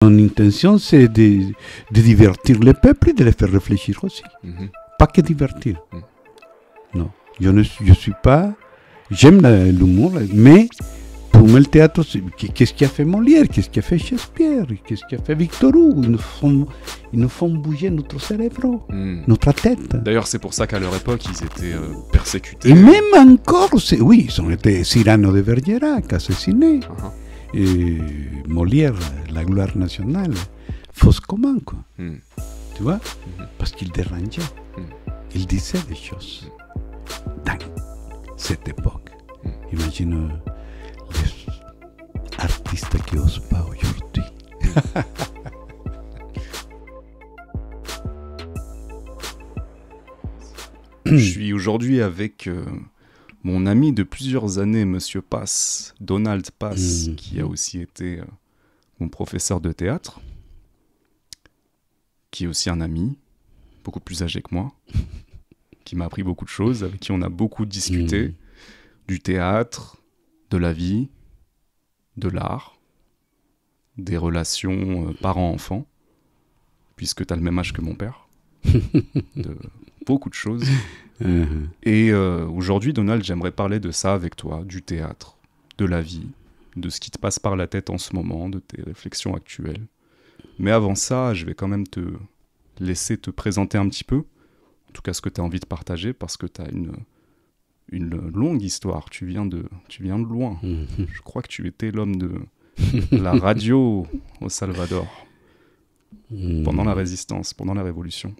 Mon intention, c'est de divertir le peuple et de les faire réfléchir aussi. Pas que divertir. Non, je suis pas... J'aime l'humour, mais pour moi, le théâtre, qu'est-ce qui a fait Molière, qu'est-ce qui a fait Shakespeare, qu'est-ce qui a fait Victor Hugo. Ils nous font bouger notre cerveau, notre tête. D'ailleurs, c'est pour ça qu'à leur époque, ils étaient persécutés. Et même encore, oui, ils ont été Cyrano de Bergerac, assassinés. Et Molière, la gloire nationale, fausse comment, quoi. Tu vois, parce qu'il dérangeait. Il disait des choses. Dans cette époque. Imagine les artistes qui n'osent pas aujourd'hui. Je suis aujourd'hui avec mon ami de plusieurs années, Monsieur Pass, Donald Pass, qui a aussi été mon professeur de théâtre, qui est aussi un ami, beaucoup plus âgé que moi, qui m'a appris beaucoup de choses, avec qui on a beaucoup discuté du théâtre, de la vie, de l'art, des relations parents-enfants, puisque tu as le même âge que mon père, de beaucoup de choses. Et aujourd'hui, Donald, j'aimerais parler de ça avec toi, du théâtre, de la vie, de ce qui te passe par la tête en ce moment, de tes réflexions actuelles. Mais avant ça, je vais quand même te laisser te présenter un petit peu, en tout cas ce que tu as envie de partager, parce que tu as une longue histoire, tu viens de loin. Je crois que tu étais l'homme de la radio au Salvador, pendant la résistance, pendant la révolution.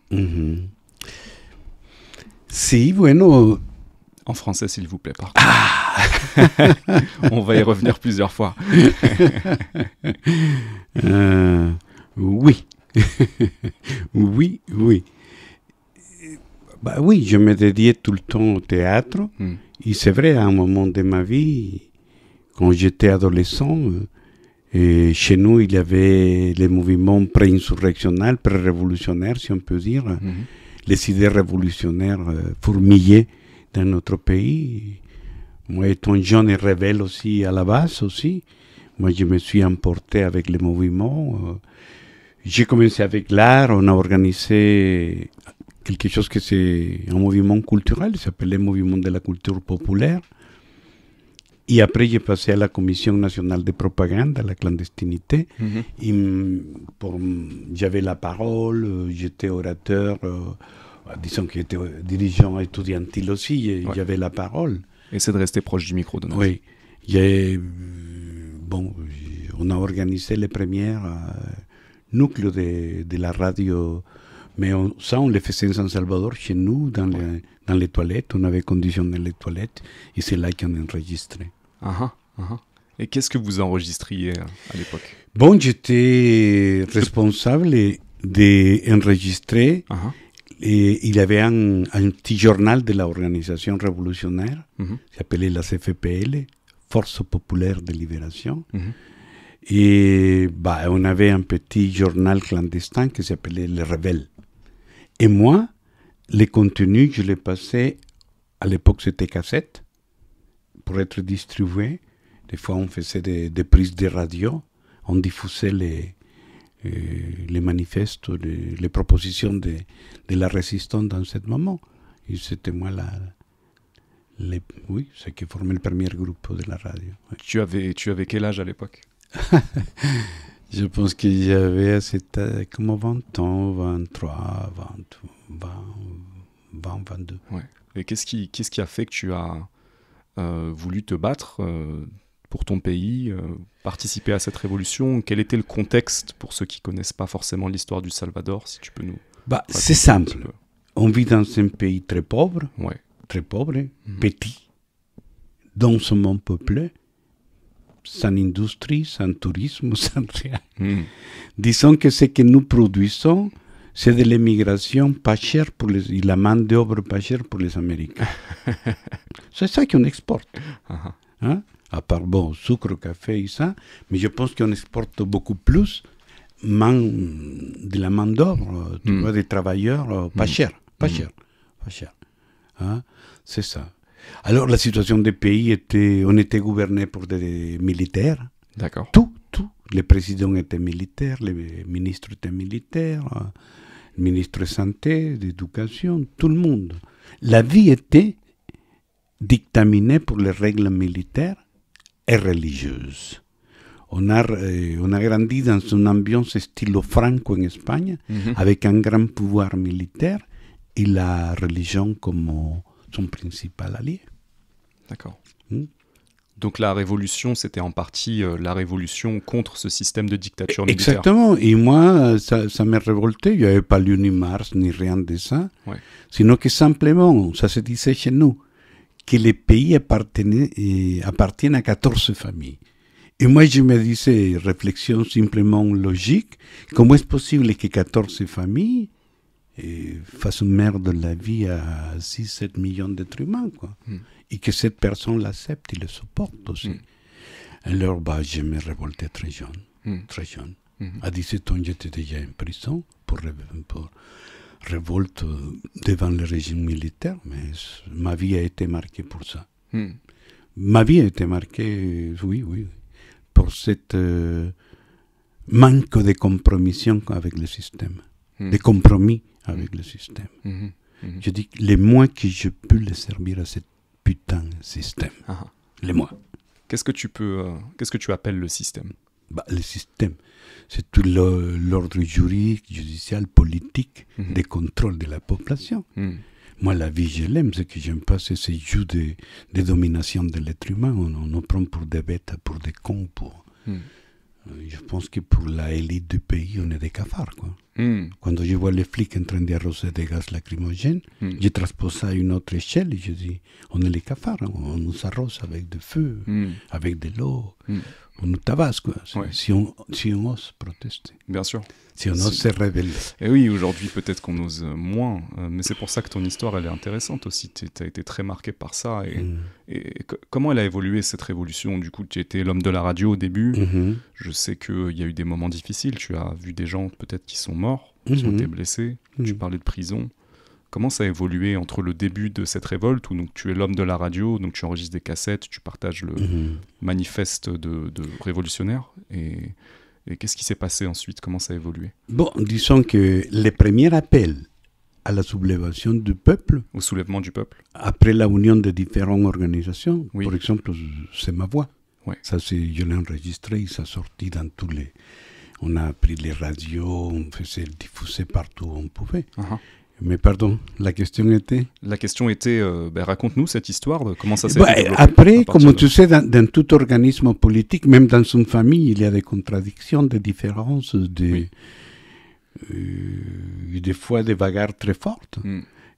Si, bueno... En français, s'il vous plaît, par contre. On va y revenir plusieurs fois. Oui. Oui. Bah oui, je me dédiais tout le temps au théâtre. Et c'est vrai, à un moment de ma vie, quand j'étais adolescent, et chez nous, il y avait les mouvements pré-insurrectionnels, pré-révolutionnaires, si on peut dire. Les idées révolutionnaires fourmillaient dans notre pays. Moi, étant jeune et rebelle aussi à la base aussi, moi, je me suis emporté avec les mouvements. J'ai commencé avec l'art, on a organisé quelque chose que c'est un mouvement culturel, il s'appelait le mouvement de la culture populaire. Et après, j'ai passé à la Commission nationale de propagande, à la clandestinité. J'avais la parole, j'étais orateur, disons que j'étais dirigeant étudiantil aussi, j'avais la parole. Essaie de rester proche du micro, Donald. Oui. On a organisé les premières nucléos de la radio. Mais ça, on le faisait en San Salvador, chez nous, dans les toilettes. On avait conditionné les toilettes et c'est là qu'on enregistrait. Et qu'est-ce que vous enregistriez à l'époque? Bon, j'étais responsable d'enregistrer. Et il y avait un petit journal de l'organisation révolutionnaire, qui s'appelait la CFPL, Force Populaire de Libération. Et on avait un petit journal clandestin qui s'appelait Les Rebelles. Et moi, les contenus, je les passais, à l'époque c'était cassette, pour être distribués. Des fois, on faisait des prises de radio, on diffusait les manifestes, les propositions de la résistance dans ce moment. Et c'était moi ce qui formait le premier groupe de la radio. Ouais. Tu avais quel âge à l'époque? Je pense que j'avais comme 20 ans, 23, 20, 22. Ouais. Et qu'est-ce qui a fait que tu as voulu te battre pour ton pays, participer à cette révolution? Quel était le contexte pour ceux qui ne connaissent pas forcément l'histoire du Salvador, si tu peux nous... C'est simple. On vit dans un pays très pauvre, petit, densément peuplé, sans industrie, sans tourisme, sans rien. Disons que ce que nous produisons, c'est de l'immigration pas chère et la main d'œuvre pas chère pour les Américains. C'est ça qu'on exporte. À part, sucre, café et ça, mais je pense qu'on exporte beaucoup plus de la main d'œuvre, tu vois, des travailleurs pas chers. C'est ça. Alors, la situation des pays on était gouverné pour des militaires. D'accord. Tout tout. Les présidents étaient militaires, les ministres étaient militaires, le ministre de Santé, d'Éducation, tout le monde. La vie était dictaminée pour les règles militaires et religieuses. On a grandi dans une ambiance style franco en Espagne, avec un grand pouvoir militaire et la religion comme son principal allié. D'accord. Donc la révolution, c'était en partie la révolution contre ce système de dictature militaire. Exactement. Et moi, ça m'a révolté. Il n'y avait pas lu ni Marx, ni rien de ça. Ouais. Sinon que simplement, ça se disait chez nous, que les pays appartiennent à 14 familles. Et moi, je me disais, réflexion simplement logique, comment est-ce possible que 14 familles fassent une merde de la vie à 6-7 millions d'êtres humains, quoi. Et que cette personne l'accepte, il le supporte aussi. Alors, je me révoltais très jeune. Très jeune. À 17 ans, j'étais déjà en prison pour révolte devant le régime militaire, mais ma vie a été marquée pour ça. Ma vie a été marquée, oui, pour cette manque de compromission avec le système, de compromis avec le système. Je dis les moins que je peux le servir à ce putain de système. Les moins. Qu'est-ce que tu appelles le système? Le système, c'est tout l'ordre juridique, judiciaire, politique, de contrôle de la population. Moi, la vie, je l'aime. Ce que j'aime pas, c'est ces jeux de domination de l'être humain. On nous prend pour des bêtes, pour des cons. Je pense que pour l'élite du pays, on est des cafards, quoi. Quand je vois les flics en train d'arroser des gaz lacrymogènes, je transpose ça à une autre échelle et je dis, on est les cafards, hein, on nous arrose avec du feu, avec de l'eau, on nous tabasse, quoi. Si on ose protester. Bien sûr. Si on ose se révéler. Et oui, aujourd'hui, peut-être qu'on ose moins, mais c'est pour ça que ton histoire, elle est intéressante aussi. Tu as été très marqué par ça. Et comment elle a évolué, cette révolution? Du coup, tu étais l'homme de la radio au début. Je sais qu'il y a eu des moments difficiles. Tu as vu des gens, peut-être, qui sont morts, qui ont été blessés. Tu parlais de prison. Comment ça a évolué entre le début de cette révolte, où donc, tu es l'homme de la radio, donc tu enregistres des cassettes, tu partages le manifeste de révolutionnaire, et qu'est-ce qui s'est passé ensuite? Comment ça a évolué? Bon, disons que les premiers appels à la soulèvement du peuple, au soulèvement du peuple, après la union de différentes organisations, par exemple, c'est ma voix. Ça, je l'ai enregistré, ça sorti dans tous les... On a pris les radios, on faisait le diffuser partout où on pouvait. Mais pardon, la question était... La question était, raconte-nous cette histoire, comment ça s'est développé. Après, comme tu sais, dans tout organisme politique, même dans une famille, il y a des contradictions, des différences, des fois des bagarres très fortes.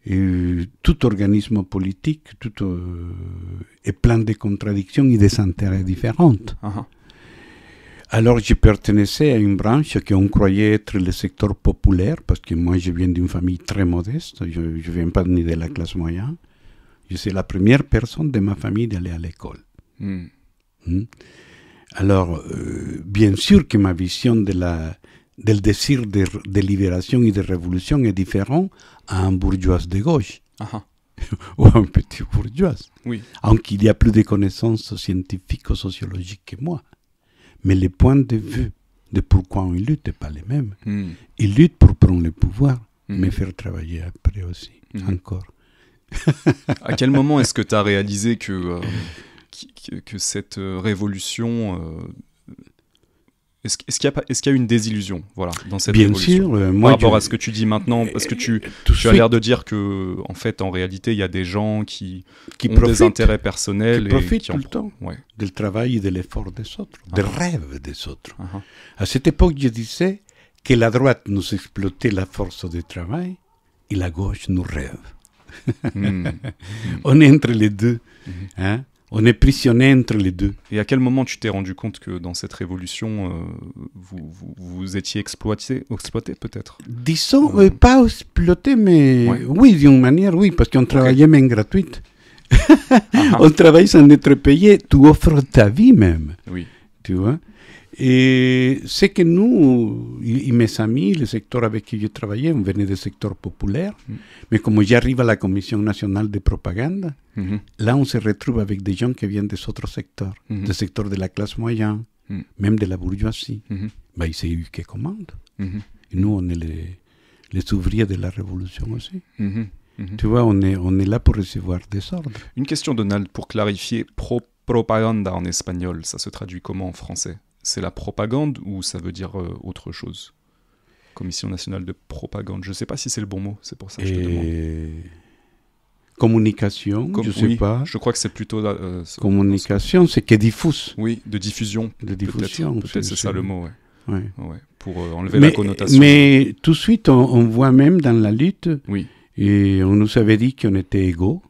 Et tout organisme politique est plein de contradictions et des intérêts différents. Alors, je pertençais à une branche qu'on croyait être le secteur populaire, parce que moi, je viens d'une famille très modeste. Je ne viens pas ni de la classe moyenne. Je suis la première personne de ma famille d'aller à l'école. Alors, bien sûr que ma vision del désir de libération et de révolution est différente à un bourgeois de gauche. Ou à un petit bourgeois. Aunque il y a plus de connaissances scientifiques ou sociologiques que moi. Mais les points de vue de pourquoi on lutte n'est pas les mêmes. Ils luttent pour prendre le pouvoir, mais faire travailler après aussi, encore. À quel moment est-ce que tu as réalisé que cette révolution... Est-ce qu'il y a une désillusion dans cette révolution? Bien sûr. Par rapport à ce que tu dis maintenant, parce que tu as l'air de dire que, en fait, en réalité, il y a des gens qui ont des intérêts personnels qui profitent tout le temps du travail et de l'effort des autres, des rêves des autres. À cette époque, je disais que la droite nous exploitait la force du travail et la gauche nous rêve. On est entre les deux. On est prisonnier entre les deux. Et à quel moment tu t'es rendu compte que dans cette révolution, vous étiez exploité peut-être? Disons, pas exploité, mais oui, d'une manière, oui, parce qu'on travaillait même gratuite. On travaille sans être payé, tu offres ta vie même. Tu vois? Et c'est que nous, et mes amis, le secteur avec qui je travaillais, on venait du secteur populaire, mais comme j'arrive à la Commission nationale de propagande, là on se retrouve avec des gens qui viennent des autres secteurs, des secteurs de la classe moyenne, même de la bourgeoisie. Bah, c'est eux qui commandent. Et nous, on est les ouvriers de la révolution aussi. Tu vois, on est là pour recevoir des ordres. Une question, Donald, pour clarifier, propaganda en espagnol, ça se traduit comment en français? C'est la propagande ou ça veut dire autre chose? Commission nationale de propagande, je ne sais pas si c'est le bon mot, c'est pour ça que je te demande. Communication, je ne sais pas. Je crois que c'est plutôt... communication, c'est qui diffuse. Oui, de diffusion. De diffusion. Peut-être c'est ça le mot, ouais. Pour enlever la connotation. Mais tout de suite, on voit même dans la lutte, oui. Et on nous avait dit qu'on était égaux,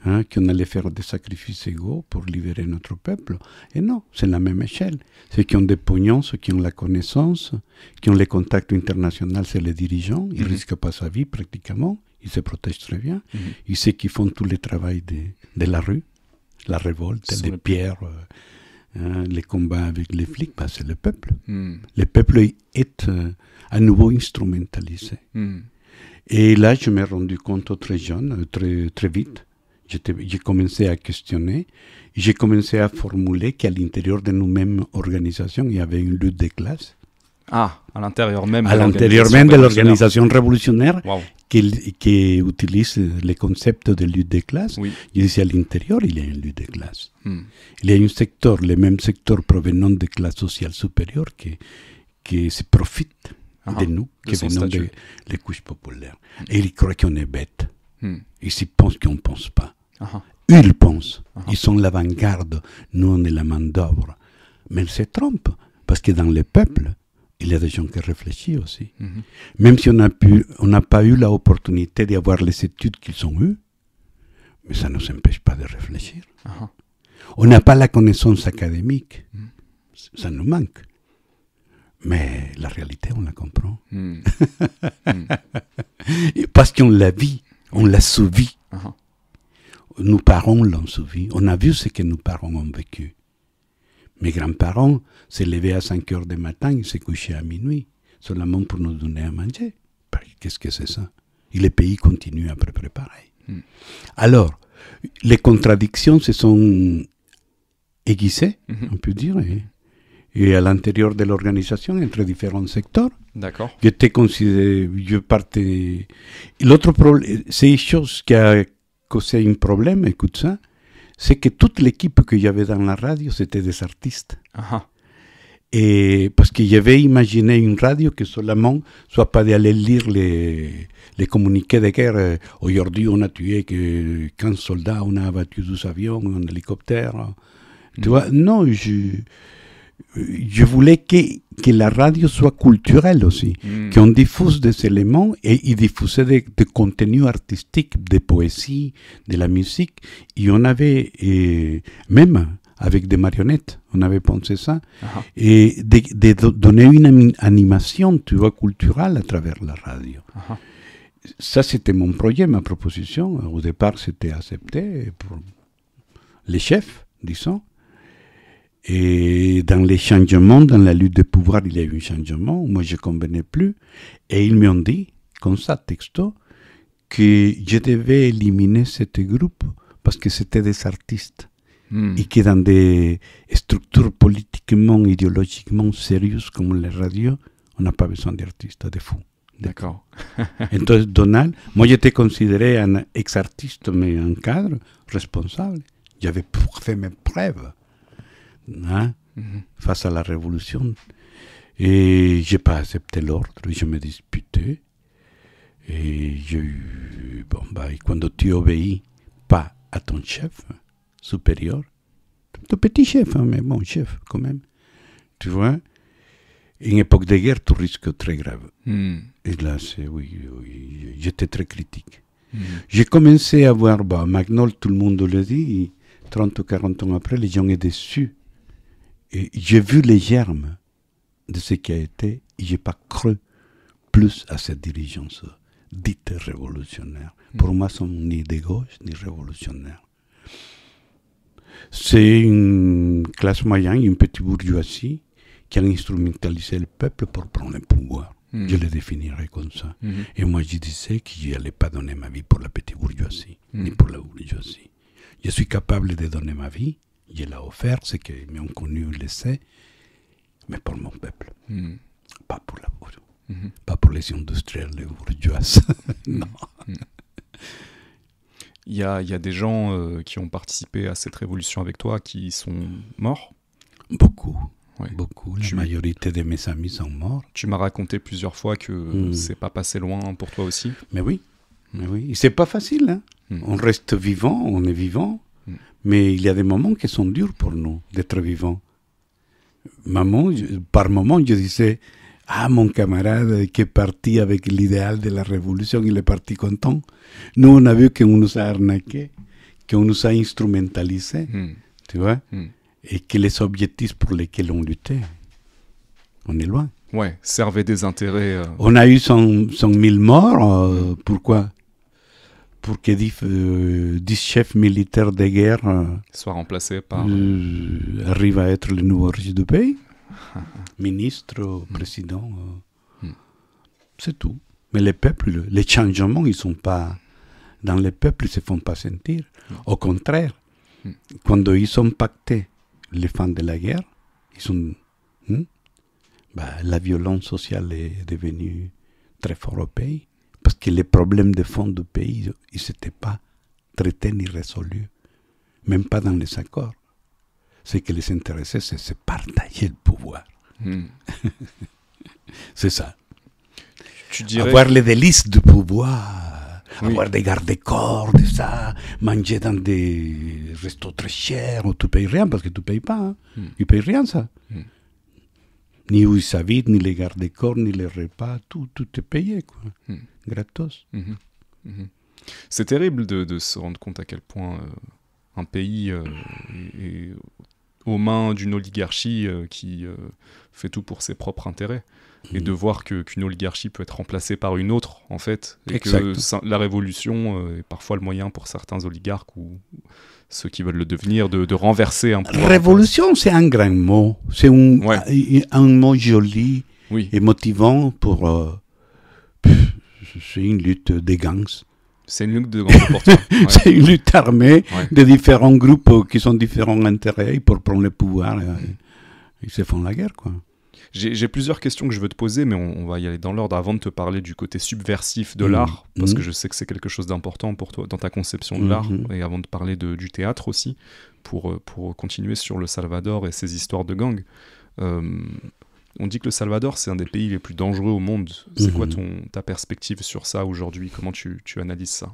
qu'on allait faire des sacrifices égaux pour libérer notre peuple. Et non, c'est la même échelle. Ceux qui ont des pognons, ceux qui ont la connaissance, qui ont les contacts internationaux, c'est les dirigeants. Ils ne risquent pas sa vie pratiquement. Ils se protègent très bien. Ils ceux qui font tout le travail de la rue, la révolte, les pierres, les combats avec les flics, bah, c'est le peuple. Le peuple est à nouveau instrumentalisé. Et là, je me suis rendu compte très jeune, très vite. J'ai commencé à questionner. J'ai commencé à formuler qu'à l'intérieur de nous-mêmes organisations, il y avait une lutte des classes. Ah, à l'intérieur même de l'organisation révolutionnaire qui utilise les concepts de lutte des classes. Oui. Je disais à l'intérieur, il y a une lutte des classes. Il y a un secteur, le même secteur provenant des classes sociales supérieures qui se profitent de nous, qui venons des couches populaires. Et ils croient qu'on est bête. Ils pensent qu'on ne pense pas. Eux, ils pensent. Ils sont l'avant-garde. Nous, on est la main-d'œuvre. Mais ils se trompent. Parce que dans les peuples, il y a des gens qui réfléchissent aussi. Même si on n'a pas eu l'opportunité d'avoir les études qu'ils ont eues, mais ça ne nous empêche pas de réfléchir. On n'a pas la connaissance académique. Ça nous manque. Mais la réalité, on la comprend. Parce qu'on l'a vu, on l'a suivi. Nos parents l'ont suivi. On a vu ce que nos parents ont vécu. Mes grands-parents se levaient à 5 heures du matin, ils se couchaient à minuit, seulement pour nous donner à manger. Qu'est-ce que c'est ça? Et les pays continuent à peu près pareil. Alors, les contradictions se sont aiguisées, on peut dire, et à l'intérieur de l'organisation, entre différents secteurs. D'accord. J'étais considéré, je partais... L'autre problème, c'est une chose qui a causé un problème, écoute ça, c'est que toute l'équipe que j'avais dans la radio, c'était des artistes. Et parce que j'avais imaginé une radio que seulement soit pas d'aller lire les communiqués de guerre. Aujourd'hui, on a tué 15 soldats, on a abattu 12 avions, un hélicoptère. Tu vois, non, je voulais que la radio soit culturelle aussi, qu'on diffuse des éléments et ils diffusaient des contenus artistiques, des poésies, de la musique. Et on avait, même avec des marionnettes, on avait pensé ça, et de donner une animation, tu vois, culturelle à travers la radio. Ça, c'était mon projet, ma proposition. Au départ, c'était accepté pour les chefs, disons. Et dans les changements, dans la lutte de pouvoir, il y a eu un changement. Moi, je ne convenais plus. Et ils m'ont dit, comme ça, texto, que je devais éliminer ce groupe parce que c'était des artistes. Et que dans des structures politiquement, idéologiquement sérieuses comme les radios, on n'a pas besoin d'artistes, de fous. D'accord. Entonces, Donald, moi, j'étais considéré un ex-artiste, mais un cadre responsable. J'avais fait mes preuves. Face à la révolution. Et je n'ai pas accepté l'ordre, je me disputais. Et j'ai eu... Bon, quand tu obéis pas à ton chef supérieur, ton petit chef, mais bon chef quand même, tu vois, une époque de guerre, tu risques très grave. Et là, oui, j'étais très critique. J'ai commencé à voir, Magnol, tout le monde le dit, 30 ou 40 ans après, les gens sont déçus. Et j'ai vu les germes de ce qui a été et je n'ai pas cru plus à cette dirigeance dite révolutionnaire. Pour moi, ils ne sont ni de gauche ni révolutionnaires. C'est une classe moyenne, une petite bourgeoisie qui a instrumentalisé le peuple pour prendre le pouvoir. Je le définirais comme ça. Et moi, je disais que je n'allais pas donner ma vie pour la petite bourgeoisie, ni pour la bourgeoisie. Je suis capable de donner ma vie. Je l'ai offert, ceux qui m'ont connu le savent, mais pour mon peuple, Mm. pas pour la bourgeoisie, Mhm. pas pour les industriels, les bourgeoises. Non. Il y a des gens qui ont participé à cette révolution avec toi qui sont morts. Beaucoup, Ouais. beaucoup. La majorité de mes amis sont morts. Tu m'as raconté plusieurs fois que c'est pas passé loin pour toi aussi. Mais oui, mais oui. C'est pas facile. Hein. On reste vivant, on est vivant. Mais il y a des moments qui sont durs pour nous d'être vivants. Par moment, je disais, ah, mon camarade qui est parti avec l'idéal de la révolution, il est parti content. Nous, on a vu qu'on nous a arnaqués, qu'on nous a instrumentalisés, tu vois, et que les objectifs pour lesquels on luttait, on est loin. Ouais, servait des intérêts. On a eu 100 000 morts, pourquoi? Pour que 10 chefs militaires de guerre soient remplacés par... arrivent à être le nouveau riche du pays. Ministre, président, c'est tout. Mais les peuples, les changements, ils ne sont pas... Dans les peuples, ils ne se font pas sentir. Au contraire, quand ils sont pactés, les fins de la guerre, ils sont... la violence sociale est devenue très forte au pays. Parce que les problèmes de fond du pays, ils n'étaient pas traités ni résolus. Même pas dans les accords. Ce qui les intéressait, c'est se partager le pouvoir. C'est ça. Tu dirais... Avoir les délices du pouvoir, avoir des gardes-corps, de ça, manger dans des restos très chers, où tu ne payes rien, parce que tu ne payes pas. Hein. Tu ne payes rien, ça. Ni où ils habitent, ni les gardes-corps, ni les repas, tout est payé, quoi. Gratos. C'est terrible de se rendre compte à quel point un pays est aux mains d'une oligarchie qui fait tout pour ses propres intérêts. Et de voir qu'une oligarchie peut être remplacée par une autre, en fait. Et que la révolution est parfois le moyen pour certains oligarques ou ceux qui veulent le devenir de renverser un pouvoir. Révolution, c'est un grand mot. C'est un mot joli et motivant pour... c'est une lutte des gangs. C'est une lutte de gangs pour toi. Ouais. C'est une lutte armée de différents groupes qui ont différents intérêts pour prendre le pouvoir. Ils se font la guerre, quoi. J'ai plusieurs questions que je veux te poser, mais on va y aller dans l'ordre avant de te parler du côté subversif de l'art, parce que je sais que c'est quelque chose d'important pour toi dans ta conception de l'art, et avant de parler du théâtre aussi, pour continuer sur le Salvador et ses histoires de gangs. On dit que le Salvador, c'est un des pays les plus dangereux au monde. C'est quoi ta perspective sur ça aujourd'hui? Comment tu analyses ça?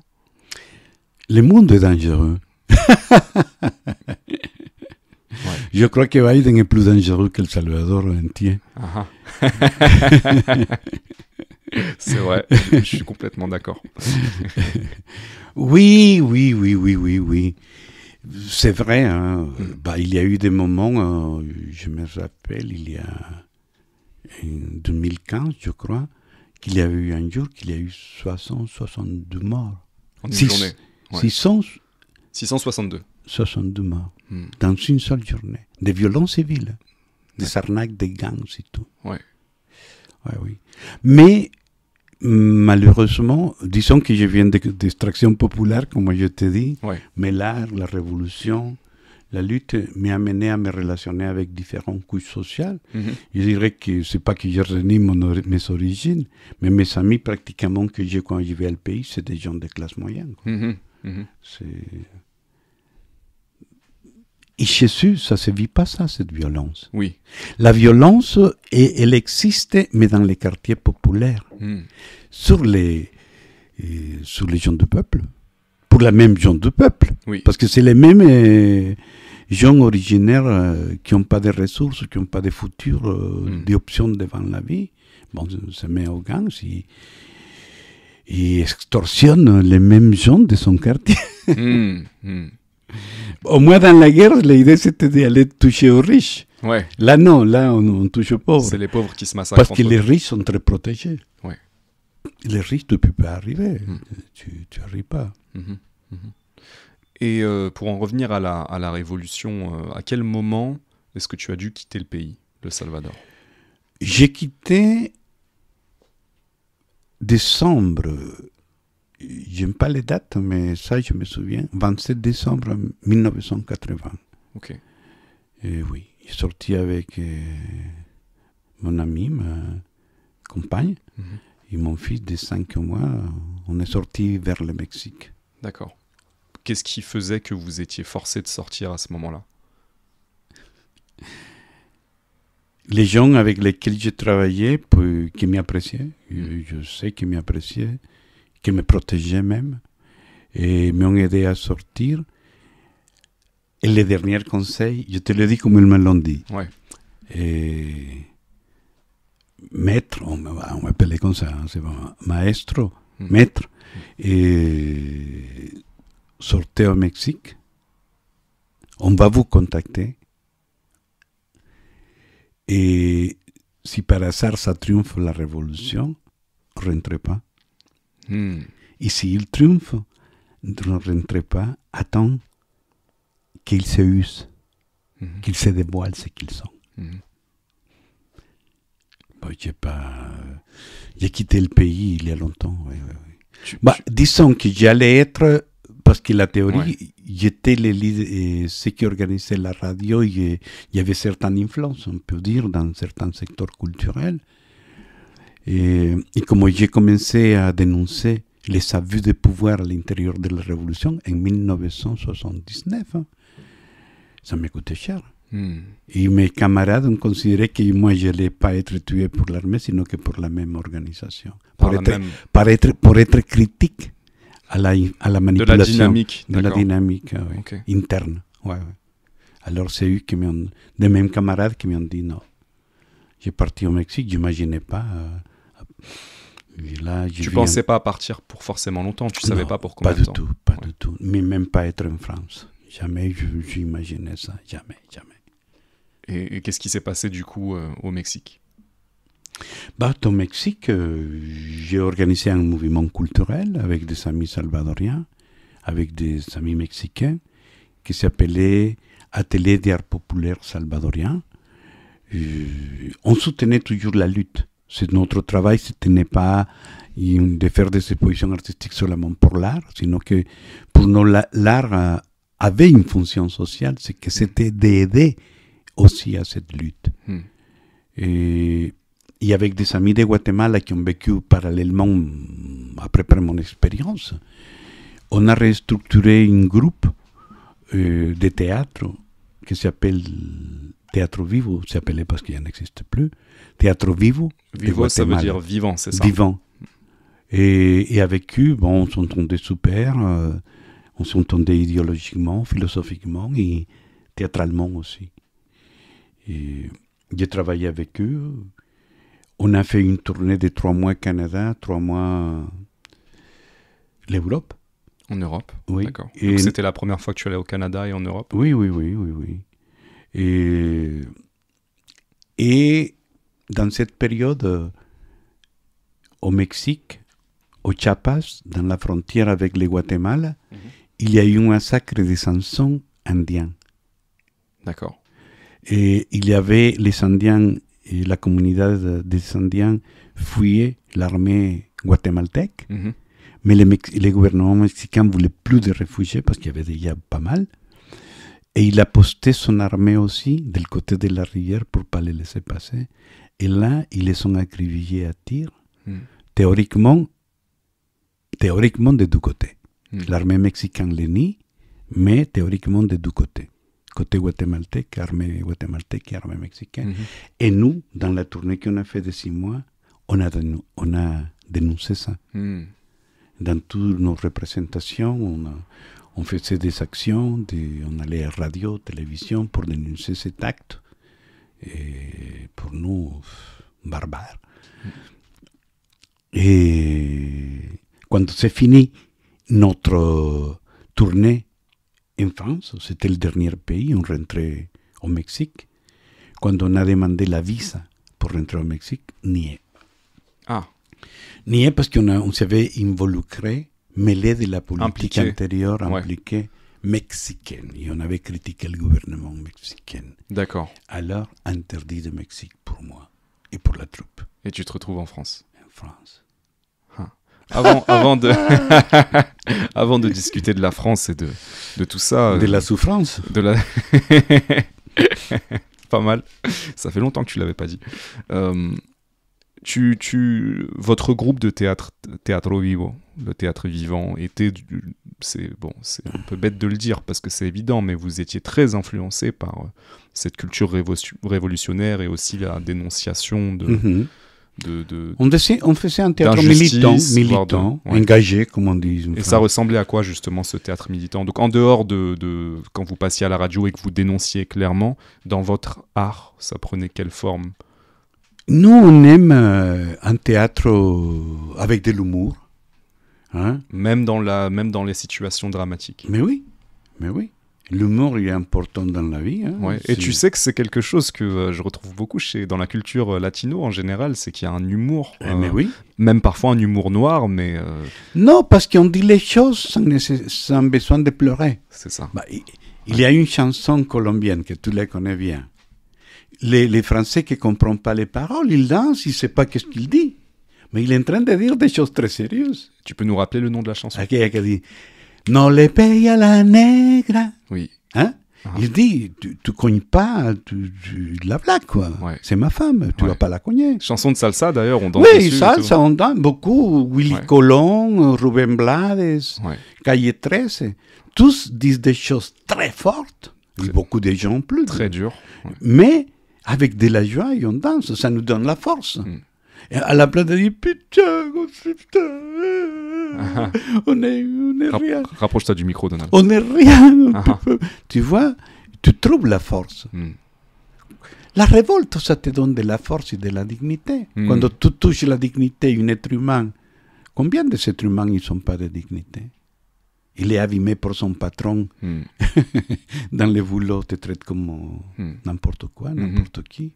Le monde est dangereux. Je crois que Biden est plus dangereux que le Salvador entier. C'est vrai, je suis complètement d'accord. Oui. C'est vrai. Hein. Il y a eu des moments, je me rappelle, il y a en 2015, je crois, qu'il y a eu un jour qu'il y a eu 62 morts. En une journée. 662. 62 morts. Dans une seule journée. Des violences civiles. Des arnaques, des gangs et tout. Oui. Mais, malheureusement, disons que je viens d'extraction populaire, comme je te dis, mais l'art, la révolution, la lutte m'a amené à me relationner avec différentes couches sociales. Je dirais que c'est pas que je renie mes origines, mais mes amis pratiquement que j'ai quand je vais au pays, c'est des gens de classe moyenne. Et chez eux, ça ne se vit pas ça, cette violence. Oui. La violence, elle existe, mais dans les quartiers populaires. Sur les gens du peuple. Pour la même gens du peuple. Oui. Parce que c'est les mêmes gens originaires qui n'ont pas de ressources, qui n'ont pas de futur, d'options devant la vie. Bon, se met aux gangs et extorsionne les mêmes gens de son quartier. Au moins dans la guerre, l'idée c'était d'aller toucher aux riches. Là non, là on touche aux pauvres. C'est les pauvres qui se massacrent. Parce que les riches sont très protégés. Les riches, tu ne peux pas arriver. Tu n'arrives pas. Et pour en revenir à la révolution, à quel moment est-ce que tu as dû quitter le pays, le Salvador? J'ai quitté décembre. J'aime pas les dates, mais ça, je me souviens. 27 décembre 1980. Ok. Et oui, j'ai sorti avec mon ami, ma compagne, et mon fils de 5 mois, on est sorti vers le Mexique. D'accord. Qu'est-ce qui faisait que vous étiez forcé de sortir à ce moment-là? Les gens avec lesquels je travaillais, qui m'appréciaient, je sais qu'ils m'appréciaient, qui me protégeaient même, et m'ont aidé à sortir. Et les derniers conseils, je te le dis comme ils me l'ont dit. Ouais. Et maître, on m'appelait comme ça, c'est bon, maestro, maître, et sortez au Mexique, on va vous contacter. Et si par hasard ça triomphe la révolution, ne rentrez pas. Et s'il triomphe, ne rentrez pas, attends qu'ils se usent, qu'ils se dévoilent ce qu'ils sont. Bon, j'ai quitté le pays il y a longtemps. Disons que j'allais être, parce que la théorie, j'étais ce qui organisait la radio, il y avait certaines influences, on peut dire, dans certains secteurs culturels. Et comme j'ai commencé à dénoncer les abus de pouvoir à l'intérieur de la révolution en 1979, ça me coûtait cher. Et mes camarades ont considéré que moi, je n'allais pas être tué pour l'armée, sinon que pour la même organisation. Pour être critique à la manipulation. De la dynamique interne. Ouais. Alors, c'est eux des mêmes camarades qui m'ont dit non. J'ai parti au Mexique, je n'imaginais pas. Tu ne pensais pas partir pour forcément longtemps, tu ne savais pas pour combien de temps? Pas du tout. Mais même pas être en France. Jamais j'imaginais ça. Jamais. Et qu'est-ce qui s'est passé du coup au Mexique? Au Mexique, j'ai organisé un mouvement culturel avec des amis salvadoriens, avec des amis mexicains, qui s'appelait Atelier d'art populaire salvadorien. On soutenait toujours la lutte. Notre travail, ce n'était pas de faire des expositions artistiques seulement pour l'art, sinon que pour nous, l'art avait une fonction sociale, c'est que c'était d'aider aussi à cette lutte. Et avec des amis de Guatemala qui ont vécu parallèlement après mon expérience, on a restructuré un groupe de théâtre qui s'appelle Théâtre Vivo, s'appelait parce qu'il n'existe plus, Théâtre Vivo. Vivo, ça veut dire vivant, c'est ça? Vivant. Et avec eux, on s'entendait super, on s'entendait idéologiquement, philosophiquement et théâtralement aussi. Et j'ai travaillé avec eux. On a fait une tournée de 3 mois Canada, 3 mois l'Europe. En Europe, oui. D'accord. Donc c'était la première fois que tu allais au Canada et en Europe? Oui. Et dans cette période, au Mexique, au Chiapas, dans la frontière avec le Guatemala, il y a eu un massacre des Sansons indiens. D'accord. Et il y avait les Indiens, et la communauté des Indiens fuyait l'armée guatémaltèque, mais le gouvernement mexicain ne voulait plus de réfugiés parce qu'il y avait déjà pas mal. Et il a posté son armée aussi du côté de la rivière pour ne pas les laisser passer. Et là, ils les ont acribillés à tir, théoriquement des deux côtés. L'armée mexicaine les nie, mais théoriquement des deux côtés. Côté guatémaltèque, armée guatémaltèque et armée mexicaine. Et nous, dans la tournée qu'on a fait de 6 mois, on a dénoncé ça. Dans toutes nos représentations, on faisait des actions, on allait à radio, télévision pour dénoncer cet acte. Et pour nous, barbare. Et quand c'est fini notre tournée en France, c'était le dernier pays, on rentrait au Mexique. Quand on a demandé la visa pour rentrer au Mexique, nié. Nié parce qu'on s'avait involucré, mêlé de la politique antérieure, impliquée mexicaine. Et on avait critiqué le gouvernement mexicain. D'accord. Alors, interdit de Mexique pour moi et pour la troupe. Et tu te retrouves en France? En France. Avant de discuter de la France et de tout ça... De la souffrance. Pas mal. Ça fait longtemps que tu l'avais pas dit. Votre groupe de théâtre, Teatro Vivo, le théâtre vivant, c'est un peu bête de le dire parce que c'est évident, mais vous étiez très influencé par cette culture révolutionnaire et aussi la dénonciation de On faisait un théâtre militant, engagé, comme on dit. Et ça ressemblait à quoi, justement, ce théâtre militant? Donc, en dehors de quand vous passiez à la radio et que vous dénonciez clairement, dans votre art, ça prenait quelle forme? Nous, on aime un théâtre avec de l'humour. Hein? Même dans les situations dramatiques. Mais oui. L'humour, il est important dans la vie. Hein? Ouais. Et tu sais que c'est quelque chose que je retrouve beaucoup dans la culture latino en général, c'est qu'il y a un humour. Mais oui. Même parfois un humour noir, mais... Non, parce qu'on dit les choses sans besoin de pleurer. C'est ça. Il y a une chanson colombienne que tu la connais bien. Les Français qui ne comprennent pas les paroles, ils dansent, ils ne savent pas ce qu'il dit. Mais il est en train de dire des choses très sérieuses. Tu peux nous rappeler le nom de la chanson? Aquella qui dit « No le pegue a la negra ». Oui. Hein? Il dit « Tu ne cognes pas la blague, quoi. Ouais. C'est ma femme, tu ne vas pas la cogner. » Chanson de salsa, d'ailleurs, on danse dessus. Oui, salsa, on danse beaucoup. Willy Colón, Rubén Blades, Calle 13. Tous disent des choses très fortes. Beaucoup de gens plus. Très dur. Ouais. Mais avec de la joie, et on danse. Ça nous donne la force. Et à la place de dire putain, on est rien. Rapproche-toi du micro, Donald. On est rien. Tu vois, tu trouves la force. La révolte, ça te donne de la force et de la dignité. Quand tu touches la dignité d'un être humain, combien de ces êtres humains ils ne sont pas de dignité? Il est abîmé pour son patron. Dans le boulot, te traite comme n'importe quoi, n'importe qui.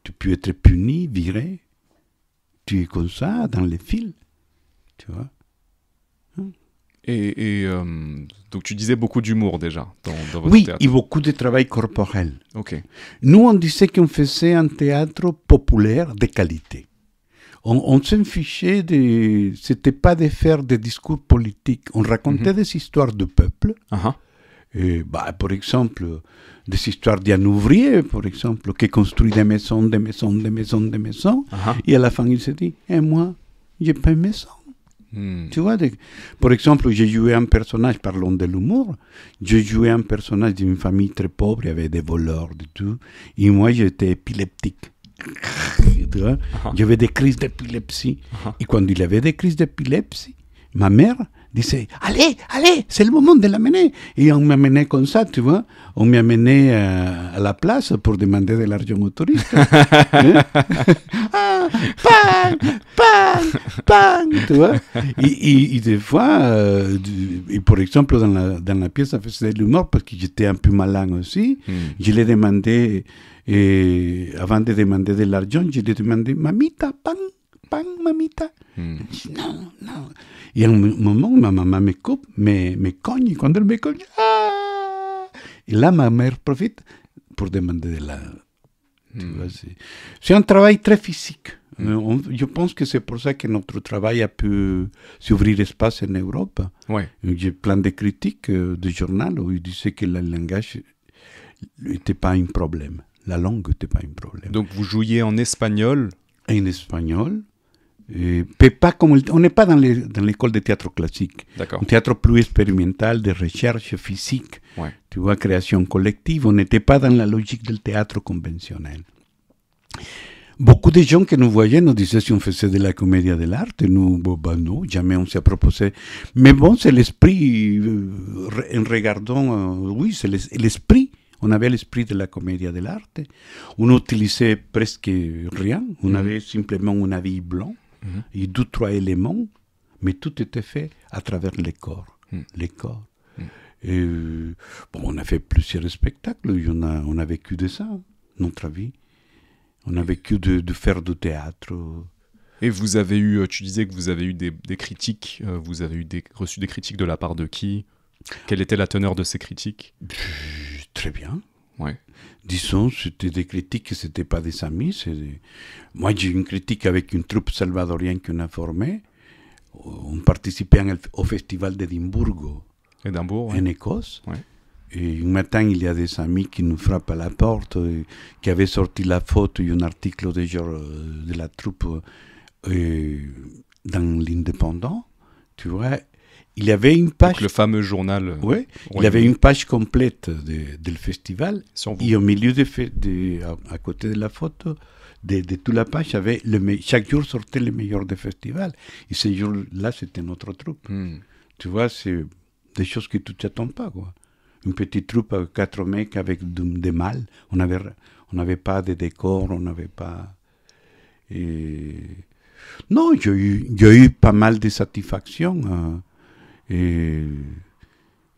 Tu peux être puni, viré. Tu es comme ça, dans les fils. Tu vois. Et donc tu disais beaucoup d'humour déjà dans votre théâtre. Oui, et beaucoup de travail corporel. Okay. Nous, on disait qu'on faisait un théâtre populaire de qualité. On s'en fichait c'était pas de faire des discours politiques. On racontait des histoires de peuple. Et, par exemple, des histoires d'un ouvrier, par exemple, qui construit des maisons. Et à la fin, il se dit, et moi, j'ai pas une maison. Tu vois, par exemple, j'ai joué un personnage, parlons de l'humour, j'ai joué un personnage d'une famille très pauvre, avec des voleurs, de tout, et moi, j'étais épileptique. Tu vois, j'avais des crises d'épilepsie. Et quand il avait des crises d'épilepsie, ma mère disait, allez, c'est le moment de l'amener. Et on m'amenait comme ça, tu vois. On m'amenait à la place pour demander de l'argent aux touristes. Bang, tu vois. Et des fois, et par exemple, dans la pièce, ça faisait de l'humour parce que j'étais un peu malin aussi. Je l'ai demandé, et avant de demander de l'argent, je lui ai demandé, mamita, pan, mamita. Non. Et à un moment, ma maman me coupe, me cogne. Quand elle me cogne, et là, ma mère profite pour demander de l'argent. C'est un travail très physique. Je pense que c'est pour ça que notre travail a pu s'ouvrir espace en Europe. J'ai plein de critiques de journaux où ils disaient que le langage n'était pas un problème. La langue n'était pas un problème. Donc vous jouiez en espagnol? En espagnol. Pas comme on n'est pas dans l'école de théâtre classique. D'accord. Un théâtre plus expérimental, de recherche physique, tu vois, création collective. On n'était pas dans la logique du théâtre conventionnel. Beaucoup de gens que nous voyaient nous disaient si on faisait de la comédie de l'art. Nous, non, jamais on s'est proposé. Mais bon, c'est l'esprit, en regardant, oui, c'est l'esprit. On avait l'esprit de la comédie de l'art. On n'utilisait presque rien. On avait simplement un habit blanc et 2-3 éléments, mais tout était fait à travers les corps. Les corps. Et, on a fait plusieurs spectacles. On a vécu de ça, notre vie. On a vécu de faire du théâtre. Et vous avez eu, tu disais que vous avez eu des critiques. Vous avez reçu des critiques de la part de qui? Quelle était la teneur de ces critiques? Très bien. Disons, c'était des critiques, ce n'étaient pas des amis. Moi, j'ai eu une critique avec une troupe salvadorienne qu'on a formée. On participait au festival d'Édimbourg, en Écosse. Et un matin, il y a des amis qui nous frappent à la porte, qui avaient sorti la photo et un article de la troupe dans l'Indépendant. Tu vois, il y avait une page. Donc le fameux journal. Oui, il y avait une page complète du festival. Sur vous. Et au milieu, à côté de la photo, de toute la page, avait chaque jour sortait le meilleur des festivals. Et ce jour-là, c'était notre troupe. Tu vois, c'est des choses que tu ne t'attends pas, quoi. Une petite troupe avec 4 mecs avec des mâles. On n'avait pas de décor, on n'avait pas... Non, j'ai eu pas mal de satisfaction. Et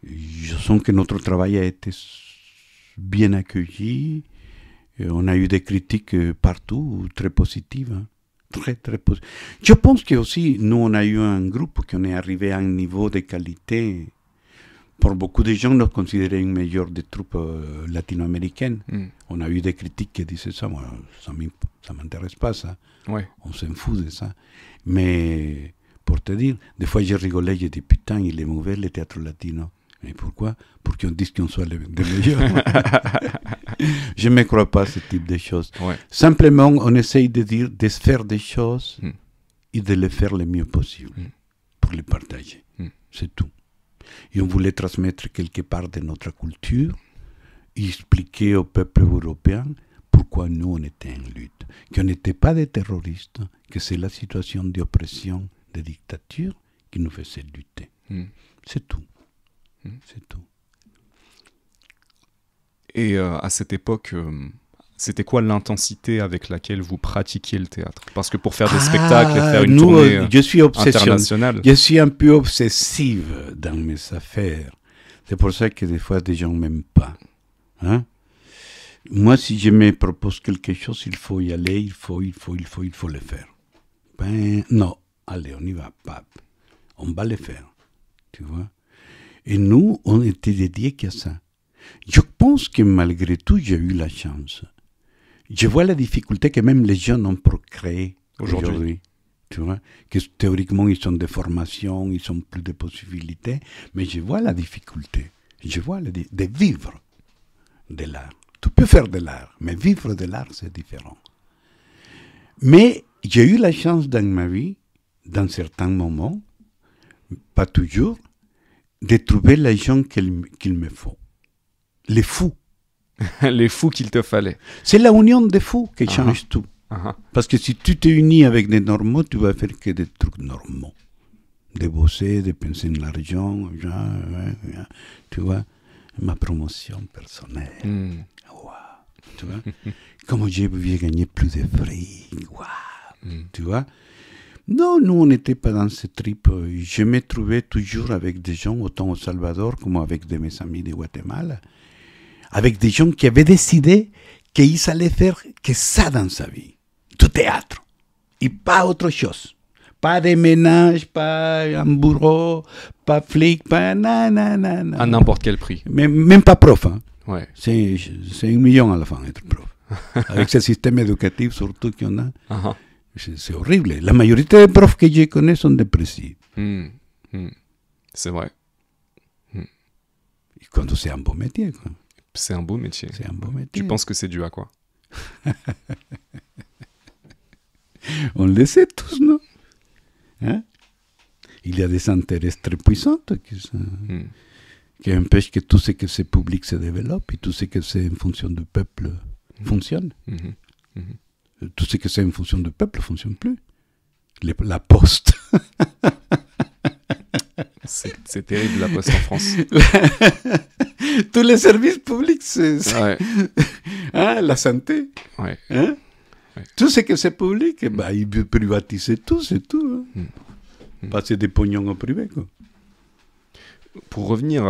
je sens que notre travail a été bien accueilli. Et on a eu des critiques partout, très positives. Hein. Très, très positives. Je pense que aussi, nous, on a eu un groupe qui est arrivé à un niveau de qualité. Pour beaucoup de gens, nous considérait une meilleure des troupes latino-américaines. On a eu des critiques qui disaient ça. Moi, ça ne m'intéresse pas, ça. Ouais. On s'en fout de ça. Mais pour te dire, des fois, j'ai rigolé, j'ai dit, putain, il est mauvais, le théâtre latino. Mais pourquoi? Pour qu'on dise qu'on soit les meilleurs. Je ne me crois pas à ce type de choses. Ouais. Simplement, on essaye de faire des choses et de les faire le mieux possible pour les partager. C'est tout. Et on voulait transmettre quelque part de notre culture et expliquer au peuple européen pourquoi nous, on était en lutte. Qu'on n'était pas des terroristes, que c'est la situation d'oppression, de dictature qui nous faisait lutter. C'est tout. C'est tout. Et à cette époque, c'était quoi l'intensité avec laquelle vous pratiquiez le théâtre? Parce que pour faire des spectacles et faire une tournée internationale... Je suis un peu obsessive dans mes affaires. C'est pour ça que des fois, des gens ne m'aiment pas. Hein? Moi, si je me propose quelque chose, il faut y aller, il faut le faire. Ben, non, allez, on y va, pape. On va le faire, tu vois. Et nous, on était dédiés qu'à ça. Je pense que malgré tout, j'ai eu la chance. Je vois la difficulté que même les jeunes ont pour créer aujourd'hui. Tu vois, que théoriquement, ils ont des formations, ils ont plus de possibilités, mais je vois la difficulté. Je vois de vivre de l'art. Tu peux faire de l'art, mais vivre de l'art, c'est différent. Mais j'ai eu la chance dans ma vie, dans certains moments, pas toujours, de trouver les gens qu'il me faut. Les fous. Les fous qu'il te fallait. C'est la union des fous qui change tout. Parce que si tu te unis avec des normaux, tu vas faire que des trucs normaux. De bosser, de penser en l'argent, tu vois, ma promotion personnelle. Wow. Tu vois, comment j'ai voulu gagner plus de fric. Wow. Tu vois. Non, nous, on n'était pas dans ce trip. Je me trouvais toujours avec des gens, autant au Salvador comme avec de mes amis de Guatemala, avec des gens qui avaient décidé qu'ils allaient faire que ça dans sa vie, du théâtre, et pas autre chose. Pas de ménage, pas un bureau, pas flic, pas nanana. À n'importe quel prix. Même pas prof. Hein. Ouais. C'est 1 million à la fin, être prof. Avec ce système éducatif, surtout qu'il y en a. C'est horrible. La majorité des profs que je connais sont dépressifs. C'est vrai. Et quand c'est un beau métier, quoi. C'est un beau métier. C'est un beau métier. Tu penses que c'est dû à quoi? On le sait tous, non? Hein? Il y a des intérêts très puissants qui empêchent que tout ce que c'est public se développe et tout ce que c'est en fonction du peuple fonctionne. Tout ce que c'est en fonction du peuple ne fonctionne plus. La poste. C'est terrible, la poste en France. Tous les services publics, c'est la santé. Ouais. Hein? Ouais. Tout ce que c'est public, ils veulent privatiser tout, c'est tout. Hein. Passer des pognons au privé, quoi. Pour revenir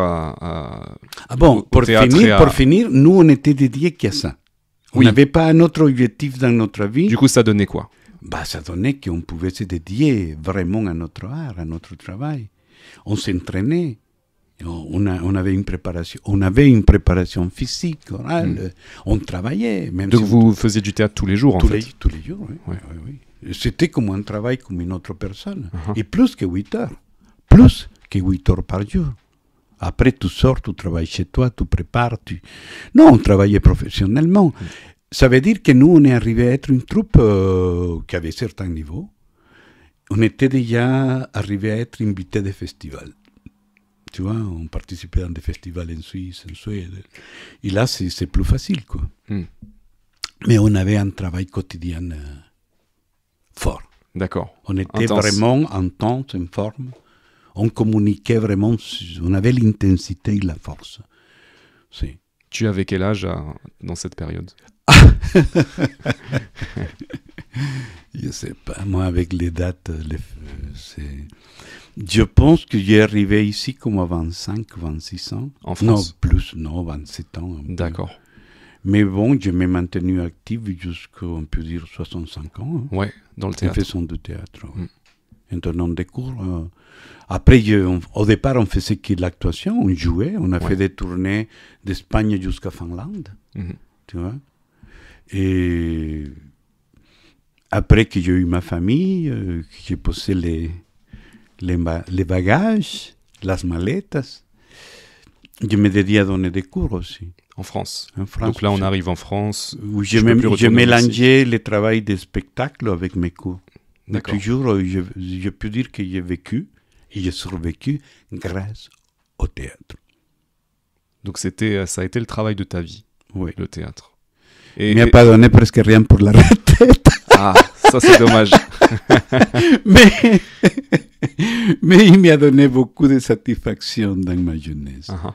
pour finir, nous, on était dédiés qu'à ça. On n'avait pas un autre objectif dans notre vie. Du coup, ça donnait quoi? Ça donnait qu'on pouvait se dédier vraiment à notre art, à notre travail. On s'entraînait. On avait une préparation physique, orale. On travaillait. Même donc vous faisiez du théâtre tous les jours, en fait? Tous les jours, oui. Oui. C'était comme un travail comme une autre personne. Et plus que 8 heures. Plus que 8 heures par jour. Après, tu sors, tu travailles chez toi, tu prépares. Non, on travaillait professionnellement. Ça veut dire que nous, on est arrivé à être une troupe qui avait certains niveaux. On était déjà arrivé à être invité des festivals. Tu vois, on participait dans des festivals en Suisse, en Suède. Et là, c'est plus facile, quoi. Mais on avait un travail quotidien fort. D'accord. On était intense. vraiment intense, en forme. On communiquait vraiment, on avait l'intensité et la force. Si. Tu avais quel âge dans cette période? Je ne sais pas, moi avec les dates, je pense que j'ai arrivé ici comme à 25, 26 ans. En France? Non, plus, non, 27 ans. D'accord. Mais bon, je m'ai maintenu actif jusqu'à, on peut dire, 65 ans. Hein. Ouais, dans le théâtre. En faisant du théâtre, en donnant des cours. Après, au départ, on faisait que l'actuation, on jouait, on a fait des tournées d'Espagne jusqu'à Finlande, tu vois. Et après que j'ai eu ma famille, que j'ai posé les bagages, les maletas, je me dédié à donner des cours aussi. En France. En France. Donc là, on arrive en France. Où je mélangeais le travail de spectacle avec mes cours. D'accord. Toujours, je peux dire que j'ai vécu et j'ai survécu grâce au théâtre. Donc ça a été le travail de ta vie, oui. Le théâtre. Il ne m'a pas donné presque rien pour la retraite. Ah, ça c'est dommage. mais il m'a donné beaucoup de satisfaction dans ma jeunesse. Uh-huh.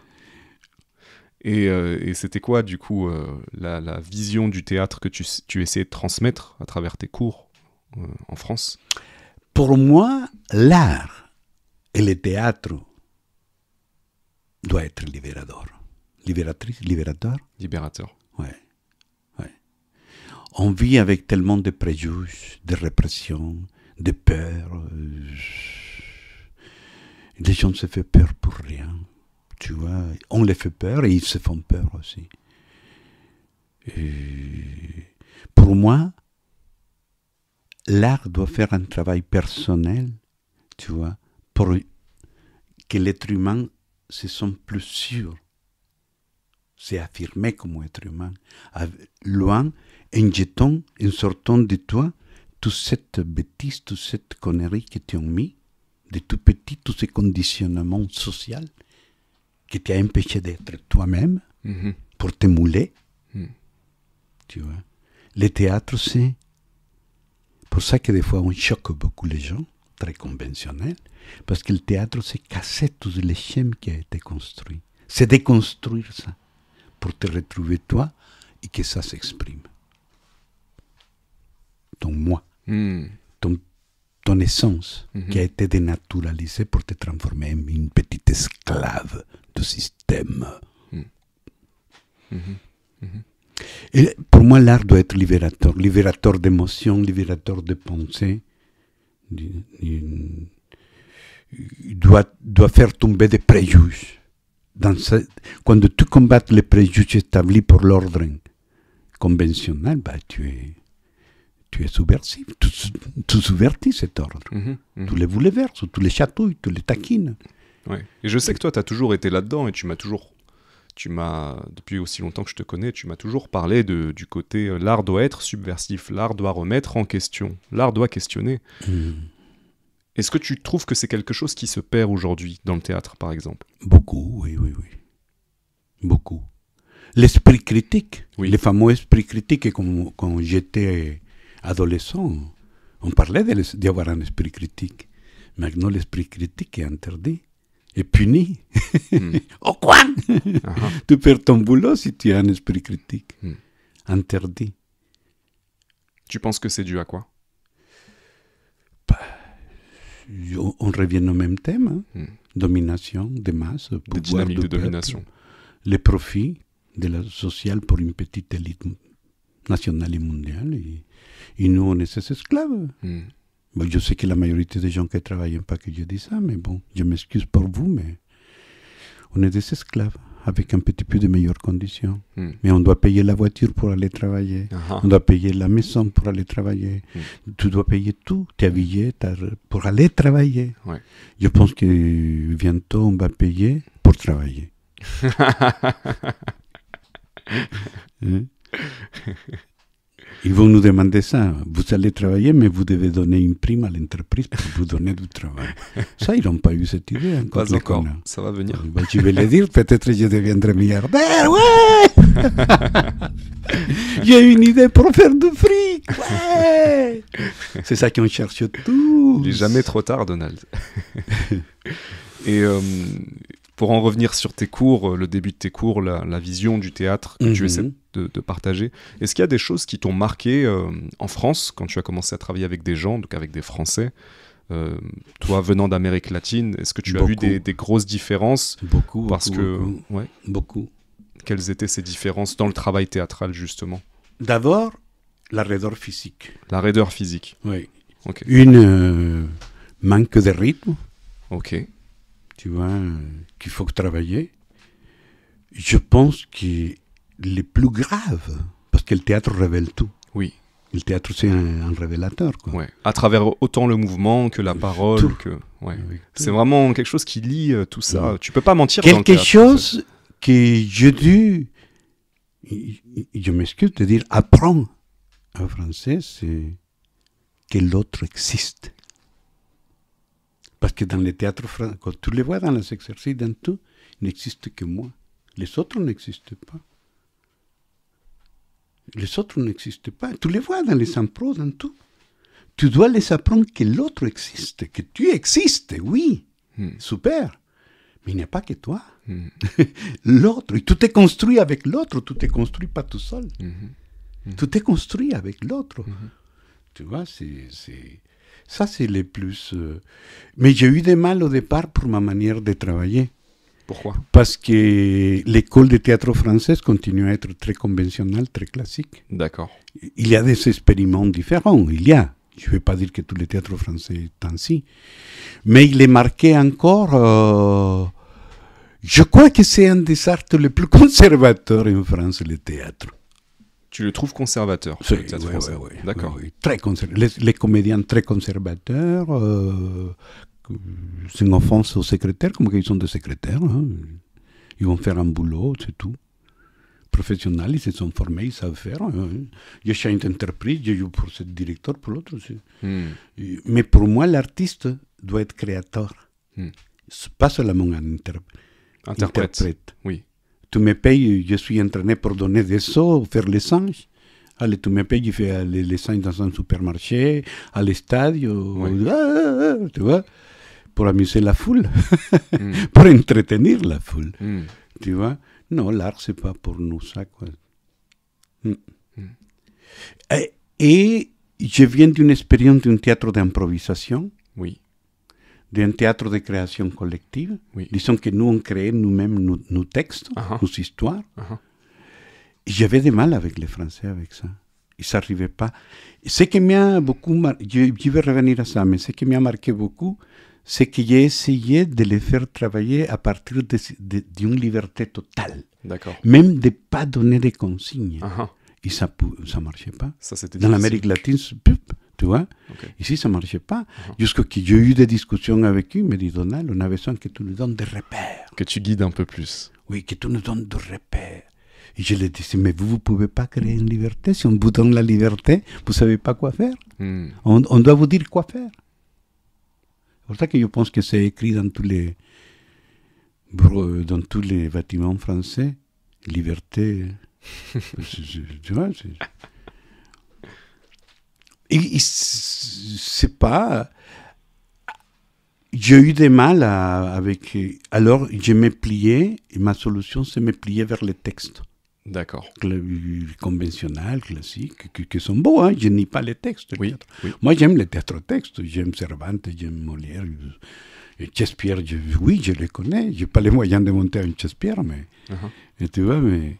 Et c'était quoi, du coup, la vision du théâtre que tu essayais de transmettre à travers tes cours en France? Pour moi, l'art et le théâtre doivent être libérateur. Libérateur. Ouais. On vit avec tellement de préjugés, de répression, de peur. Les gens se font peur pour rien. Tu vois, on les fait peur et ils se font peur aussi. Et pour moi, l'art doit faire un travail personnel, tu vois, pour que l'être humain se sente plus sûr. C'est affirmé comme être humain. Loin, en jetant, en sortant de toi, toute cette bêtise, toute cette connerie que tu as mis, de tout petit, tous ces conditionnements sociaux qui t'ont empêché d'être toi-même, pour te mouler. Tu vois. Le théâtre, c'est pour ça que des fois on choque beaucoup les gens, très conventionnels, parce que le théâtre, c'est casser tous les schèmes qui ont été construits. C'est déconstruire ça, pour te retrouver toi et que ça s'exprime. Ton moi, ton essence qui a été dénaturalisée pour te transformer en une petite esclave du système. Et pour moi, l'art doit être libérateur d'émotions, libérateur de pensées. Il doit faire tomber des préjugés. Quand tu combats les préjugés établis pour l'ordre conventionnel, tu es subversif. Tu subvertis cet ordre. Tu les bouleverses, tu les chatouilles, tu les taquines. Ouais. Et je sais que toi, tu as toujours été là-dedans et depuis aussi longtemps que je te connais, tu m'as toujours parlé du côté l'art doit être subversif, l'art doit remettre en question, l'art doit questionner. Est-ce que tu trouves que c'est quelque chose qui se perd aujourd'hui dans le théâtre, par exemple? Beaucoup, oui. Beaucoup. L'esprit critique, le fameux esprit critique, quand j'étais adolescent, on parlait d'avoir un esprit critique. Maintenant, l'esprit critique est interdit. Et puni. Au coin. Tu perds ton boulot si tu as un esprit critique. Interdit. Tu penses que c'est dû à quoi? On revient au même thème. Domination des masses. Des dynamiques de domination. Les profits de la sociale pour une petite élite nationale et mondiale. Et nous, on est ses esclaves. Bon, je sais que la majorité des gens qui travaillent pas que je dis ça, mais bon, je m'excuse pour vous, mais on est des esclaves avec un petit peu de meilleures conditions. Mais on doit payer la voiture pour aller travailler. On doit payer la maison pour aller travailler. Tu dois payer tout, tes billets pour aller travailler. Je pense que bientôt on va payer pour travailler. Hein? Ils vont nous demander ça. Vous allez travailler, mais vous devez donner une prime à l'entreprise pour vous donner du travail. Ça, ils n'ont pas eu cette idée encore. Pas encore. Ça va venir. Je vais le dire, peut-être je deviendrai milliardaire. Ouais. J'ai une idée pour faire du fric. Ouais. C'est ça qu'on cherche tous. Il n'est jamais trop tard, Donald. Et pour en revenir sur tes cours, le début de tes cours, la vision du théâtre que tu essaies de partager, est-ce qu'il y a des choses qui t'ont marqué en France, quand tu as commencé à travailler avec des gens, donc avec des Français, toi venant d'Amérique latine, est-ce que tu as vu des grosses différences? Beaucoup. Beaucoup. Quelles étaient ces différences dans le travail théâtral, justement? D'abord, la raideur physique. La raideur physique. Oui. Okay. Une manque de rythme. Ok. Tu vois, qu'il faut travailler. Je pense que le plus grave, parce que le théâtre révèle tout. Oui. Le théâtre, c'est un révélateur, quoi. Ouais. À travers autant le mouvement que la parole. Tout. Ouais. Oui, c'est vraiment quelque chose qui lie tout ça. Oui. Tu peux pas mentir quelque dans le théâtre. Quelque chose que j'ai dû, je m'excuse de dire, apprendre en français, c'est que l'autre existe. Parce que dans le théâtre français, quand tu les vois dans les exercices, dans tout, il n'existe que moi. Les autres n'existent pas. Les autres n'existent pas. Tu les vois dans les impros, dans tout. Tu dois les apprendre que l'autre existe, que tu existes, oui. Super. Mais il n'y a pas que toi. L'autre. Et tout est construit avec l'autre. Tout est construit pas tout seul. Tout est construit avec l'autre. Tu vois, ça, c'est le plus... Mais j'ai eu des mal au départ pour ma manière de travailler. Pourquoi? Parce que l'école de théâtre française continue à être très conventionnelle, très classique. D'accord. Il y a des expériments différents, il y a. Je ne vais pas dire que tous les théâtres français est ainsi. Mais il est marqué encore... je crois que c'est un des arts les plus conservateurs en France, le théâtre. Tu le trouves conservateur, le théâtre français. Oui. D'accord. Oui. Très les comédiens très conservateurs... c'est une offense aux secrétaires, comme qu'ils sont des secrétaires. Hein. Ils vont faire un boulot, c'est tout. Professionnels, ils se sont formés, ils savent faire. Hein. Je change d'entreprise, je joue pour ce directeur, pour l'autre. Mais pour moi, l'artiste doit être créateur. Pas seulement un interprète. Oui. Tu me payes, je suis entraîné pour donner des sauts, faire les singes. Allez, tu me payes, je fais les singes dans un supermarché, à l'estade, tu vois, pour amuser la foule, pour entretenir la foule, tu vois. Non, l'art, c'est pas pour nous ça, quoi. Et je viens d'une expérience d'un théâtre d'improvisation, d'un théâtre de création collective. Disons que nous, on créait nous-mêmes nos textes, nos histoires. J'avais du mal avec les Français, avec ça. Ils n'arrivaient pas. Ce qui m'a beaucoup marqué, je vais revenir à ça, mais ce qui m'a marqué beaucoup, c'est que j'ai essayé de les faire travailler à partir d'une liberté totale. D'accord. Même de ne pas donner de consignes. Et ça ne marchait pas. Ça, c'était dans l'Amérique latine, tu vois. Ici, ça ne marchait pas. Jusqu'à ce que j'ai eu des discussions avec eux, ils me disent, Donald, on a besoin que tu nous donnes des repères. Que tu guides un peu plus. Oui, que tu nous donnes des repères. Et je lui disais, mais vous ne pouvez pas créer une liberté. Si on vous donne la liberté, vous ne savez pas quoi faire. On doit vous dire quoi faire. C'est pour ça que je pense que c'est écrit dans tous les bâtiments français. Liberté. Tu vois, et c'est pas... J'ai eu des mal avec... Alors, je me pliais, et ma solution, c'est me plier vers les textes. D'accord. Conventionnels, classiques, qui sont beaux, hein. Je nie pas les textes. Oui. Moi, j'aime les théâtres-textes. J'aime Cervantes, j'aime Molière. Shakespeare, je les connais. Je n'ai pas les moyens de monter un Shakespeare, mais... Et tu vois, mais...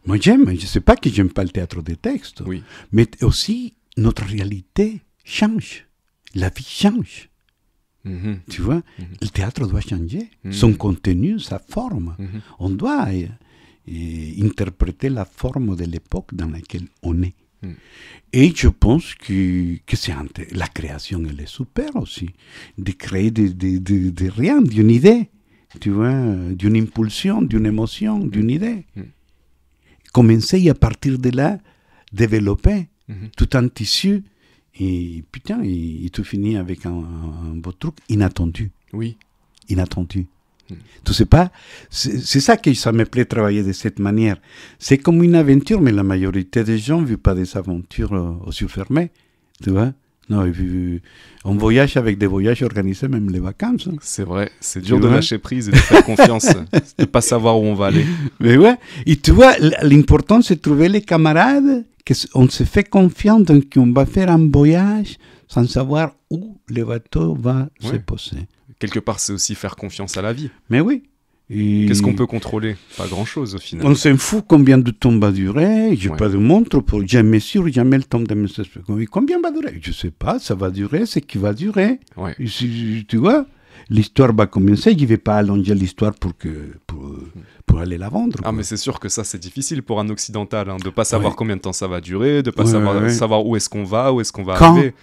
Moi, j'aime. Je ne sais pas que je n'aime pas le théâtre des textes. Mais aussi, notre réalité change. La vie change. Tu vois, le théâtre doit changer. Son contenu, sa forme. On doit interpréter la forme de l'époque dans laquelle on est. Et je pense que la création, elle est super aussi. De créer de rien, d'une idée. tu vois, d'une impulsion, d'une émotion, d'une idée. Commencer et à partir de là, développer tout un tissu. Et putain, et tu finis avec un beau truc inattendu. Oui. Inattendu. Tu sais pas, c'est ça que ça me plaît travailler de cette manière. C'est comme une aventure, mais la majorité des gens ne vivent pas des aventures aussi fermées. Tu vois? Non, on voyage avec des voyages organisés, même les vacances. Hein. C'est vrai, c'est dur de lâcher prise et de faire confiance, de ne pas savoir où on va aller. Mais ouais, et tu vois, l'important c'est de trouver les camarades, qu'on se fait confiance, donc on va faire un voyage sans savoir où le bateau va se poser. Quelque part, c'est aussi faire confiance à la vie. Mais oui. Qu'est-ce qu'on peut contrôler? Pas grand-chose au final. On s'en fout combien de temps va durer. Je n'ai pas de montre pour jamais sûr, jamais le temps de me dire combien va durer. Je ne sais pas, ça va durer, c'est qui va durer. Ouais. Tu vois, l'histoire va commencer, je ne vais pas allonger l'histoire pour aller la vendre. Ah, mais c'est sûr que ça, c'est difficile pour un occidental, de ne pas savoir combien de temps ça va durer, de ne pas savoir où est-ce qu'on va arriver.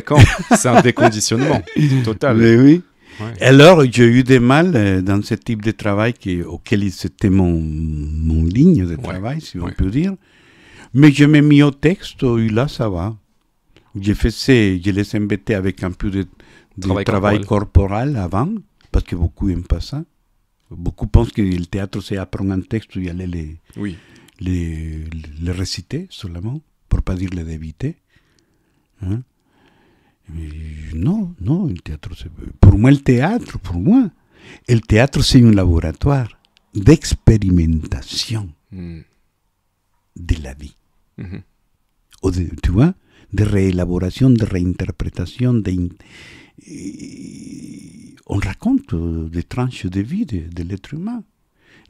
Quand c'est un déconditionnement total. Mais oui. Ouais. Alors, j'ai eu des mal dans ce type de travail auquel c'était mon ligne de travail, si on peut dire. Mais je m'ai mis au texte et là, ça va. Je les embêtais avec un peu de travail corporel avant, parce que beaucoup n'aiment pas ça. Beaucoup pensent que le théâtre, c'est apprendre un texte et aller les réciter seulement, pour ne pas dire les éviter. Hein? Non, le théâtre, pour moi, le théâtre, c'est un laboratoire d'expérimentation de la vie. Tu vois, de réélaboration, de réinterprétation. On raconte des tranches de vie de l'être humain,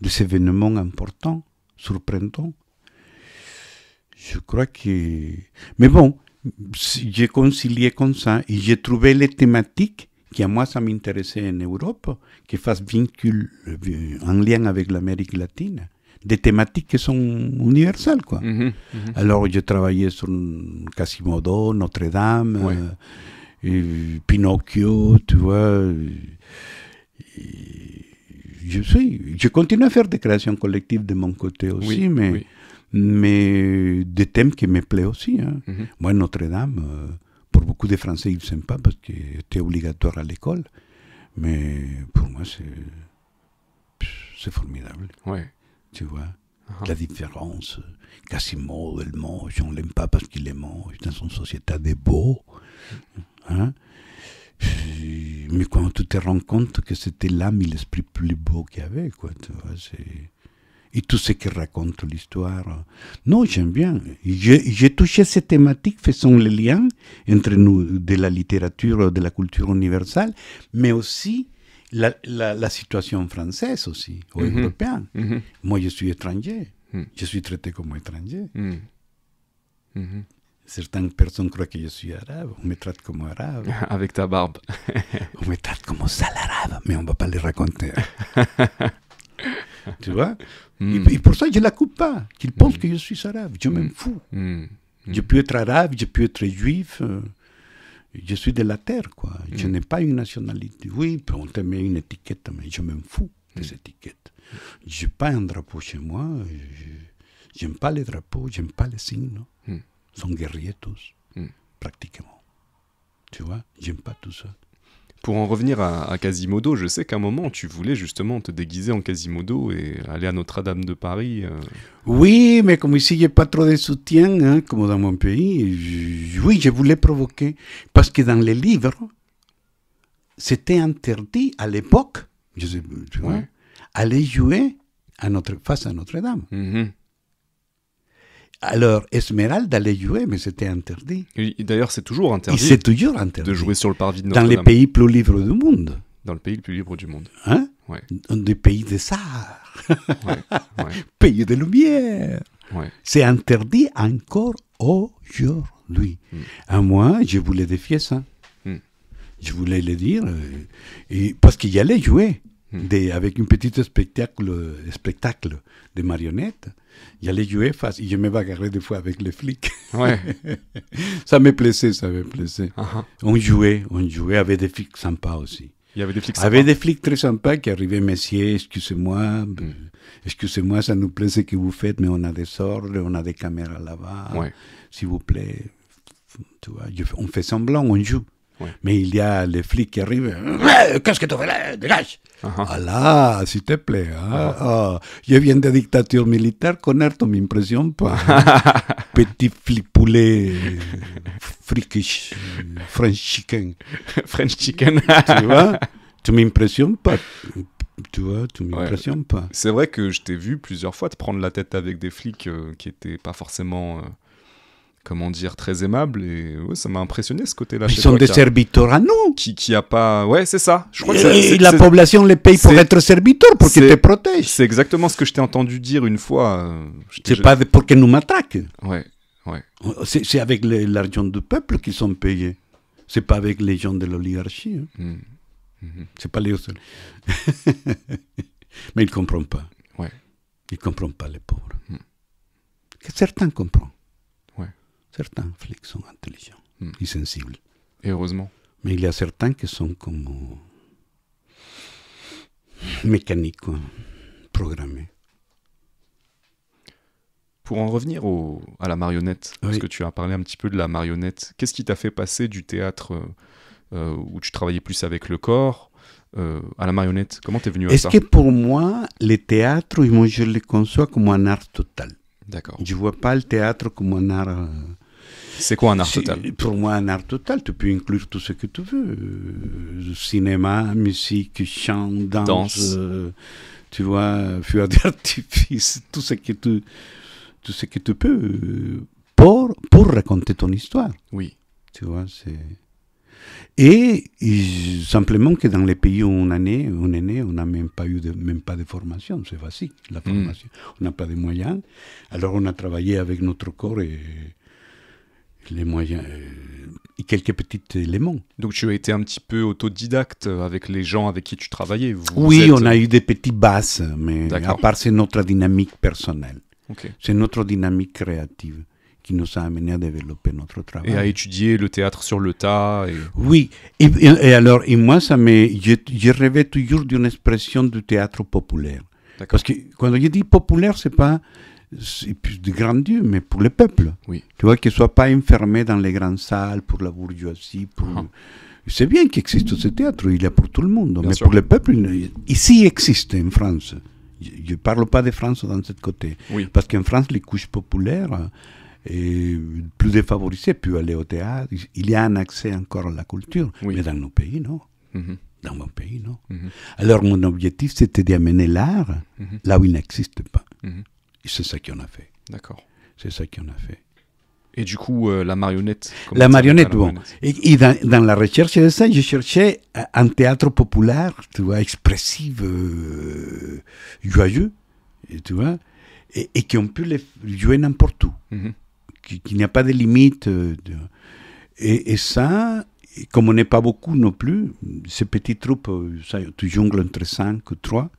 des événements importants, surprenants. Je crois que... Mais bon, j'ai concilié comme ça et j'ai trouvé les thématiques qui à moi ça m'intéressait en Europe, qui fassent vincule en lien avec l'Amérique latine, des thématiques qui sont universelles quoi. Alors j'ai travaillé sur Quasimodo, Notre-Dame, Pinocchio, tu vois. Je continue à faire des créations collectives de mon côté aussi, mais des thèmes qui me plaisent aussi. Hein. Moi, Notre-Dame, pour beaucoup de Français, ils ne s'aiment pas parce que c'était obligatoire à l'école. Mais pour moi, c'est formidable. Ouais. Tu vois, la différence. Quasimodo, elle mange, on ne l'aime pas parce qu'il est moche dans une société de beaux. Hein? Mais quand tu te rends compte que c'était l'âme et l'esprit plus beau qu'il y avait, quoi, tu vois, et tout ce qui raconte l'histoire. Non, j'aime bien. J'ai touché ces thématiques faisant le lien entre nous, de la littérature, de la culture universelle, mais aussi la situation française aussi, ou européenne. Moi, je suis étranger. Je suis traité comme étranger. Certaines personnes croient que je suis arabe. On me traite comme arabe. Avec ta barbe. On me traite comme sale arabe, mais on ne va pas les raconter. Tu vois et pour ça, je ne la coupe pas. Qu'ils pensent que je suis arabe. Je m'en fous. Je peux être arabe, je peux être juif. Je suis de la terre, quoi. Je n'ai pas une nationalité. Oui, on te met une étiquette, mais je m'en fous des étiquettes. Je n'ai pas un drapeau chez moi. Je n'aime pas les drapeaux, je n'aime pas les signes. Ils sont guerriers tous, pratiquement. Tu vois, j'aime pas tout ça. Pour en revenir à Quasimodo, je sais qu'à un moment, tu voulais justement te déguiser en Quasimodo et aller à Notre-Dame de Paris. Oui, mais comme ici, il n'y a pas trop de soutien, hein, comme dans mon pays, je voulais provoquer. Parce que dans les livres, c'était interdit à l'époque, tu vois, aller jouer face à Notre-Dame. Alors, Esmeralda allait jouer, mais c'était interdit. Et d'ailleurs, c'est toujours interdit. Et c'est toujours interdit. De jouer sur le parvis de Notre-Dame. Dans les pays plus libres du monde. Dans le pays le plus libre du monde. Hein? Ouais. Dans des pays des Sahara. Pays de lumière. C'est interdit encore aujourd'hui. À moi, je voulais défier ça. Je voulais le dire. Parce qu'il y allait jouer. Avec un petit spectacle de marionnettes. J'allais jouer face, et je me bagarrais des fois avec les flics. Ça me plaisait. On jouait avec des flics sympas aussi. Il y avait des flics Il y avait sympas. des flics très sympas qui arrivaient, messieurs, excusez-moi, excusez-moi, ça nous plaît ce que vous faites, mais on a des ordres, on a des caméras là-bas, Ouais. s'il vous plaît. Tu vois, on fait semblant, on joue. Ouais. Mais il y a les flics qui arrivent, qu'est-ce que tu fais là, dégage. Uh-huh. Ah là, s'il te plaît, je viens de dictature militaire, connaître, tu m'impressionnes pas. Petit flic poulet, frikish, French chicken. French chicken. Tu vois, tu m'impressionnes pas. Tu vois, tu m'impressionnes pas. C'est vrai que je t'ai vu plusieurs fois te prendre la tête avec des flics qui étaient pas forcément, comment dire, très aimables. Et ouais, ça m'a impressionné ce côté-là. Ils sont des serviteurs à nous. Qui a pas... Ouais, c'est ça. Je crois que Et la population les paye pour être serviteurs, pour qu'ils te protègent. C'est exactement ce que je t'ai entendu dire une fois. C'est pas pour qu'ils nous matraquent. Ouais, ouais. C'est avec l'argent du peuple qu'ils sont payés. C'est pas avec les gens de l'oligarchie. Hein. C'est pas les seuls. Mais ils ne comprennent pas. Ouais. Ils ne comprennent pas, les pauvres. Certains comprennent. Ouais. Certains flics sont intelligents et sensibles. Et heureusement. Mais il y a certains qui sont comme mécaniques, quoi, programmés. Pour en revenir à la marionnette, parce que tu as parlé un petit peu de la marionnette, qu'est-ce qui t'a fait passer du théâtre où tu travaillais plus avec le corps à la marionnette? Comment t'es venu à ça? Est-ce que pour moi, le théâtre, moi, je le conçois comme un art total. D'accord. Je ne vois pas le théâtre comme un art... C'est quoi un art total? Pour moi, un art total, tu peux inclure tout ce que tu veux. Cinéma, musique, chant, danse. Tu vois, feu d'artifice, tout ce que tu peux pour raconter ton histoire. Oui. Tu vois, c'est... Et simplement que dans les pays où on est né, on n'a même pas de formation, c'est facile, la formation. On n'a pas de moyens. Alors on a travaillé avec notre corps et les moyens, et quelques petits éléments. Donc tu as été un petit peu autodidacte avec les gens avec qui tu travaillais. Oui, on a eu des petites bases, mais à part c'est notre dynamique personnelle. Okay. C'est notre dynamique créative qui nous a amené à développer notre travail. Et à étudier le théâtre sur le tas. Oui, et moi, je rêvais toujours d'une expression du théâtre populaire. Parce que quand je dis populaire, c'est plus de grandiose, mais pour le peuple. Oui. Tu vois, qu'il ne soit pas enfermé dans les grandes salles pour la bourgeoisie. C'est bien qu'il existe ce théâtre, il est pour tout le monde. Bien mais sûr. Pour le peuple, ici il existe en France. Je ne parle pas de France dans ce côté. Oui. Parce qu'en France, les couches populaires... Et plus défavorisés peuvent aller au théâtre. Il y a un accès encore à la culture. Oui. Mais dans nos pays, non. Dans mon pays, non. Alors, mon objectif, c'était d'amener l'art là où il n'existe pas. Et c'est ça qu'on a fait. D'accord. C'est ça qu'on a fait. Et du coup, la marionnette. La marionnette, bon. Et dans la recherche de ça, je cherchais un théâtre populaire, tu vois, expressif, joyeux, tu vois, et qu'on peut le jouer n'importe où. Qu'il n'y a pas de limite. Et ça, comme on n'est pas beaucoup non plus, ces petites troupes, tu jongles entre 5 ou 3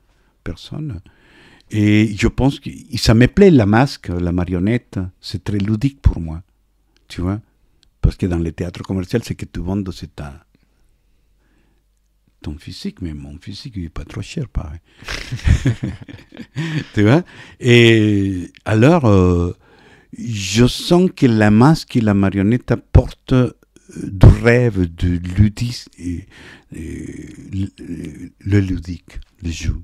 personnes. Et je pense que ça me plaît, la masque, la marionnette, c'est très ludique pour moi. Tu vois? Parce que dans le théâtre commercial, c'est que tu vends, c'est ton physique, mais mon physique, il n'est pas trop cher, pareil. Tu vois? Et alors... je sens que la masque et la marionnette apportent du rêve, du ludique, le ludique, le jeu,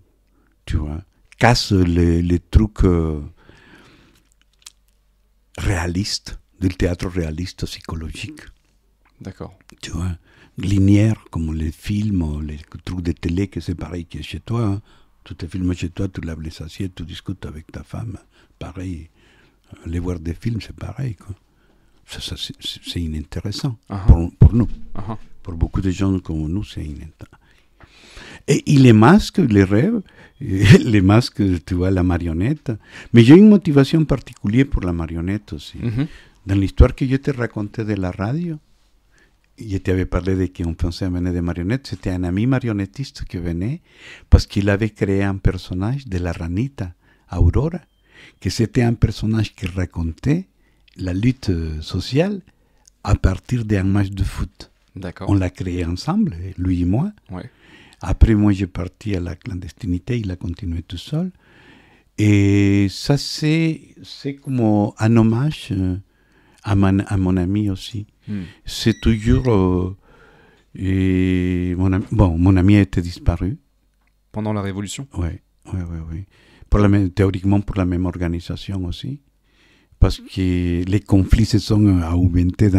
tu vois, casse les trucs réalistes, du théâtre réaliste psychologique. D'accord. Tu vois, linéaire, comme les films, les trucs de télé, que c'est pareil que chez toi. Hein. Tu te filmes chez toi, tu laves les assiettes, tu discutes avec ta femme, pareil. Aller voir des films, c'est pareil. Quoi. Ça, c'est inintéressant pour nous. Pour beaucoup de gens comme nous, c'est inintéressant. Et les masques, les rêves, les masques, tu vois, la marionnette. Mais j'ai une motivation particulière pour la marionnette aussi. Dans l'histoire que je te racontais de la radio, je t'avais parlé de qu'on pensait amener des marionnettes. C'était un ami marionnettiste qui venait parce qu'il avait créé un personnage de la ranita, Aurora, que c'était un personnage qui racontait la lutte sociale à partir d'un match de foot. D'accord. On l'a créé ensemble, lui et moi. Ouais. Après, moi, j'ai parti à la clandestinité, il a continué tout seul. Et ça, c'est comme un hommage à mon ami aussi. C'est toujours... mon ami a été disparu. Pendant la Révolution? Oui. Théoriquement pour la même organisation aussi. Parce que les conflits se sont augmentés.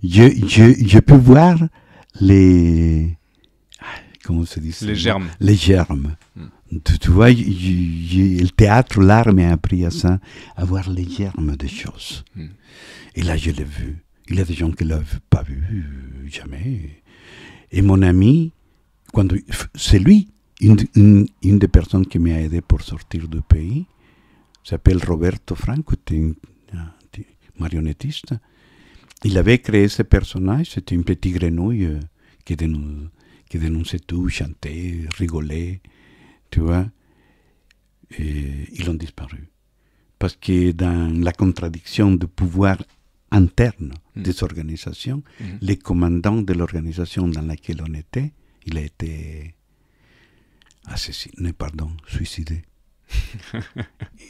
Je peux voir les... Comment se dit ça? Les germes. Les germes. Tu vois, le théâtre, l'art m'a appris à ça, à voir les germes des choses. Et là, je l'ai vu. Il y a des gens qui ne l'ont pas vu jamais. Et mon ami, c'est lui, une des personnes qui m'a aidé pour sortir du pays, s'appelle Roberto Franco, un marionnettiste. Il avait créé ce personnage, c'était une petite grenouille qui dénonçait tout, chantait, rigolait, tu vois. Et ils ont disparu. Parce que dans la contradiction de pouvoir interne des organisations, les commandants de l'organisation dans laquelle on était, il a été suicidé.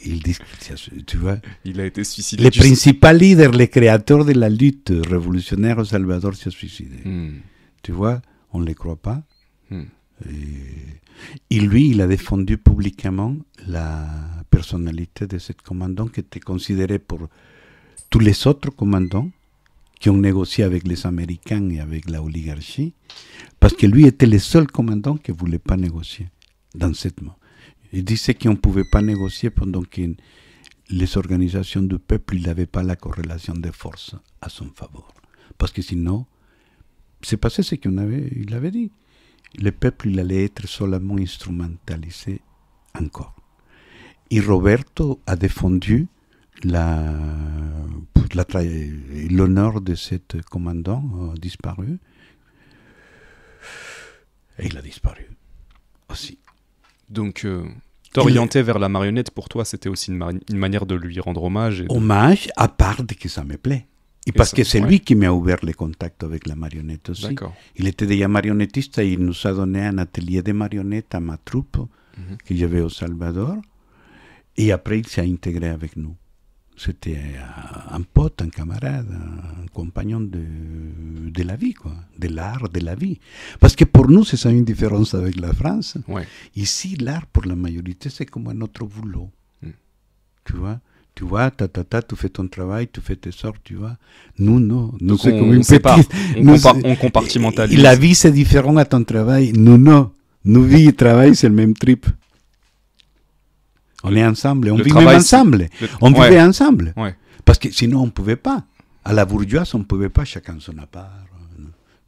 Ils disent, tu vois, il a été suicidé. Le principal leader, le créateur de la lutte révolutionnaire au Salvador s'est suicidé. Tu vois, on ne les croit pas. Et lui, il a défendu publiquement la personnalité de ce commandant qui était considéré pour tous les autres commandants qui ont négocié avec les Américains et avec la oligarchie, parce que lui était le seul commandant qui ne voulait pas négocier dans cette mort. Il disait qu'on ne pouvait pas négocier pendant que les organisations du peuple n'avaient pas la corrélation des forces à son faveur. Parce que sinon, c'est passé ce qu'il avait dit. Le peuple il allait être seulement instrumentalisé encore. Et Roberto a défendu l'honneur de cet commandant disparu. Et il a disparu aussi. Donc, t'orienter vers la marionnette, pour toi, c'était aussi une manière de lui rendre hommage. Hommage, à part de que ça me plaît. Et parce que c'est lui qui m'a ouvert les contacts avec la marionnette aussi. D'accord. Il était déjà marionnettiste et il nous a donné un atelier de marionnettes à ma troupe que j'avais au Salvador. Et après, il s'est intégré avec nous. C'était un pote, un camarade, un compagnon de la vie, quoi, de l'art, de la vie. Parce que pour nous, c'est ça une différence avec la France. Ouais. Ici, l'art, pour la majorité, c'est comme un autre boulot. Tu vois, tu fais ton travail, tu fais tes sorts, tu vois. Nous, non. Nous, c'est comme une petite... On compartimentalise. La vie, c'est différent à ton travail. Nous, non. Nous, vie et travail, c'est le même trip. On est ensemble, on vit même ensemble. On vivait ensemble. Ouais. Parce que sinon, on ne pouvait pas. À la bourgeoise, on ne pouvait pas, chacun son appart,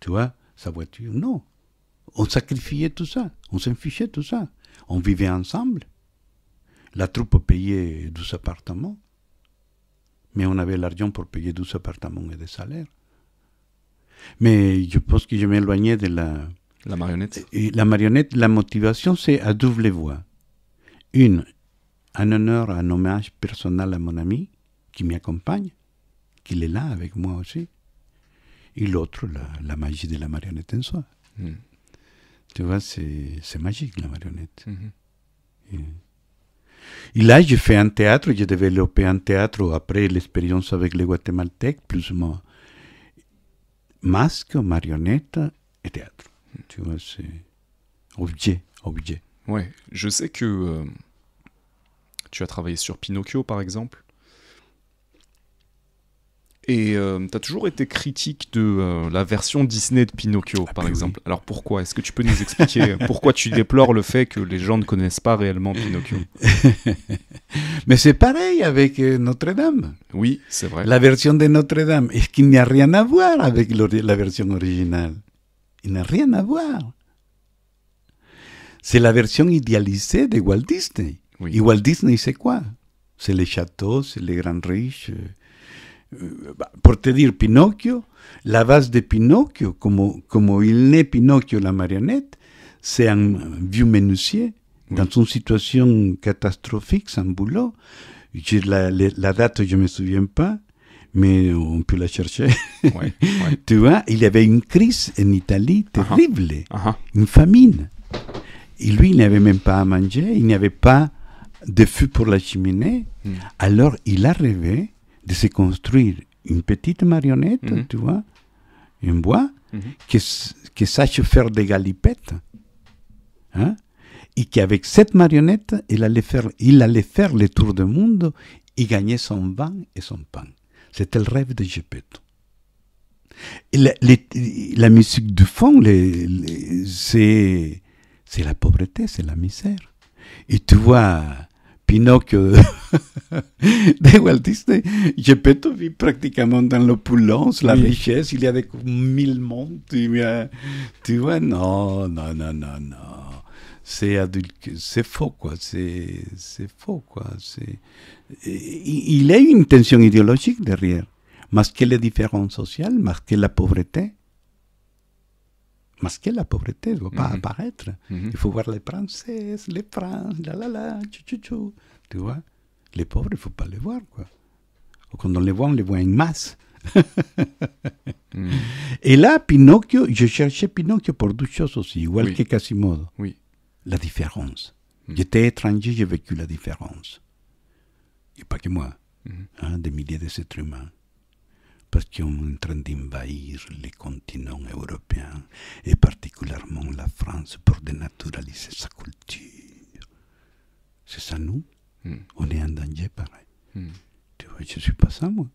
tu vois, sa voiture. Non. On sacrifiait tout ça. On s'en fichait tout ça. On vivait ensemble. La troupe payait 12 appartements. Mais on avait l'argent pour payer 12 appartements et des salaires. Mais je pense que je m'éloignais de la marionnette. Et la marionnette, la motivation, c'est à double voie. Une, un honneur, un hommage personnel à mon ami qui m'accompagne, qui est là avec moi aussi. Et l'autre, la magie de la marionnette en soi. Tu vois, c'est magique la marionnette. Et là, j'ai fait un théâtre, j'ai développé un théâtre après l'expérience avec les Guatémaltèques, plus ou moins masque, marionnette et théâtre. Tu vois, c'est objet. Ouais, je sais que tu as travaillé sur Pinocchio, par exemple. Et tu as toujours été critique de la version Disney de Pinocchio, par exemple. Oui. Alors pourquoi? Est-ce que tu peux nous expliquer pourquoi tu déplores le fait que les gens ne connaissent pas réellement Pinocchio? Mais c'est pareil avec Notre-Dame. Oui, c'est vrai. La version de Notre-Dame, est-ce qu'il n'y a rien à voir avec la version originale? Il n'a rien à voir. C'est la version idéalisée de Walt Disney. Oui. Et Walt Disney, c'est quoi? C'est les châteaux, c'est les grands riches... pour te dire, Pinocchio, la base de Pinocchio, comme il naît Pinocchio, la marionnette, c'est un vieux menuisier dans une situation catastrophique, sans boulot. La date, je ne me souviens pas, mais on peut la chercher. Tu vois, il y avait une crise en Italie terrible, une famine. Et lui, il n'avait même pas à manger, il n'y avait pas de feu pour la cheminée. Alors, il a rêvé de se construire une petite marionnette, tu vois, en bois, qui sache faire des galipettes. Hein? Et qu'avec cette marionnette, il allait faire le tour du monde et gagner son vin et son pain. C'était le rêve de Geppetto. Et la musique du fond, c'est la pauvreté, c'est la misère. Et tu vois, Pinocchio de Walt Disney, Geppetto vit pratiquement dans l'opulence, la richesse, il y a des 1000 mondes, tu vois, non. C'est faux, quoi. C'est faux, quoi. Il y a une tension idéologique derrière. Masquer les différences sociales, masquer la pauvreté. Masquer la pauvreté ne doit pas apparaître. Il faut voir les princesses, les princes, tchou. Tu vois, les pauvres, il ne faut pas les voir, quoi. Quand on les voit en masse. Et là, Pinocchio, je cherchais Pinocchio pour deux choses aussi, igual que Quasimodo. Oui. La différence. J'étais étranger, j'ai vécu la différence. Et pas que moi, des milliers d'êtres humains. Parce qu'on est en train d'envahir les continents européens, et particulièrement la France, pour dénaturaliser sa culture. C'est ça, nous. On est en danger, pareil. Tu vois, je ne suis pas ça, moi.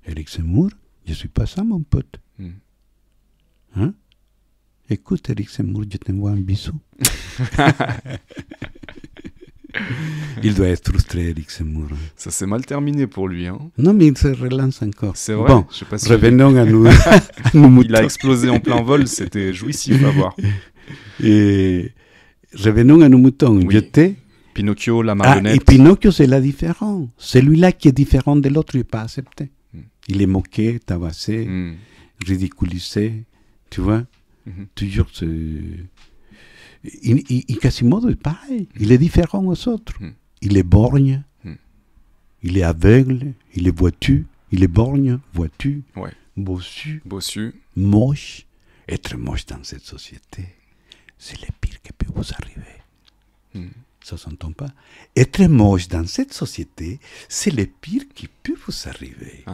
Éric Zemmour, je ne suis pas ça, mon pote. Hein? Écoute, Éric Zemmour, je t'envoie un bisou. Il doit être frustré, Éric Zemmour. Ça s'est mal terminé pour lui. Hein. Non, mais il se relance encore. C'est vrai. Bon, je sais pas si revenons à nous, moutons. Il a explosé en plein vol, c'était jouissif à voir. Et revenons à nos moutons. Oui. J'étais... Pinocchio, la marionnette. Et Pinocchio, c'est la différence. Celui-là qui est différent de l'autre, il n'est pas accepté. Il est moqué, tabassé, ridiculisé. Tu vois, toujours et Quasimodo est pareil. Il est différent aux autres. Il est borgne, il est aveugle, il est boiteux, il est borgne, boiteux, bossu, moche. Être moche dans cette société, c'est le pire qui peut vous arriver. Ça s'entend pas. Être moche dans cette société, c'est le pire qui peut vous arriver.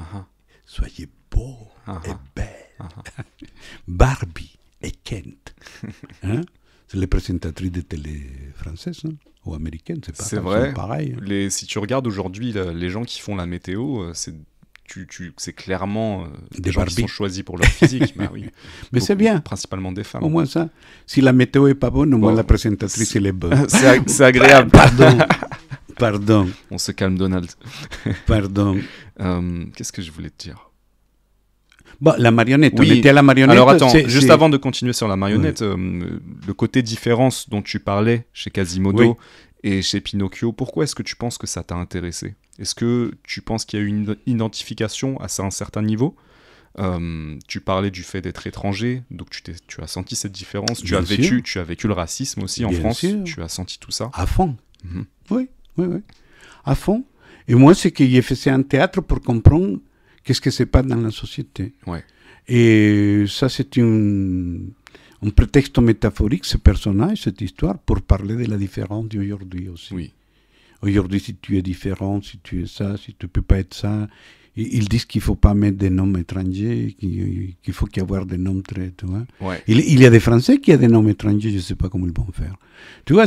Soyez beau et belle. Barbie et Kent. Hein? C'est les présentatrices de télé françaises, hein? Ou américaines, c'est vrai. Pareil. Hein? Si tu regardes aujourd'hui les gens qui font la météo, c'est clairement des gens qui sont choisis pour leur physique. Bah, oui. Mais c'est bien. Principalement des femmes. Au moins ça. Si la météo est pas bonne, au moins la présentatrice elle est bonne. C'est agréable. Pardon. On se calme, Donald. Pardon. Qu'est-ce que je voulais te dire? Bon, la marionnette, on était à la marionnette. Alors attends, juste avant de continuer sur la marionnette, le côté différence dont tu parlais chez Quasimodo et chez Pinocchio, pourquoi est-ce que tu penses que ça t'a intéressé? Est-ce que tu penses qu'il y a eu une identification à un certain niveau? Tu parlais du fait d'être étranger, donc tu as senti cette différence. Tu as vécu le racisme aussi en France. Tu as senti tout ça? À fond. Oui. À fond. Et moi, c'est que j'ai fait un théâtre pour comprendre qu'est-ce que c'est pas dans la société. Et ça, c'est un prétexte métaphorique, ce personnage, cette histoire, pour parler de la différence d'aujourd'hui aussi. Aujourd'hui, si tu es différent, si tu es ça, si tu ne peux pas être ça, ils disent qu'il ne faut pas mettre des noms étrangers, qu'il faut qu'il y ait des noms très... Tu vois. Il y a des Français qui ont des noms étrangers, je ne sais pas comment ils vont faire. Tu vois,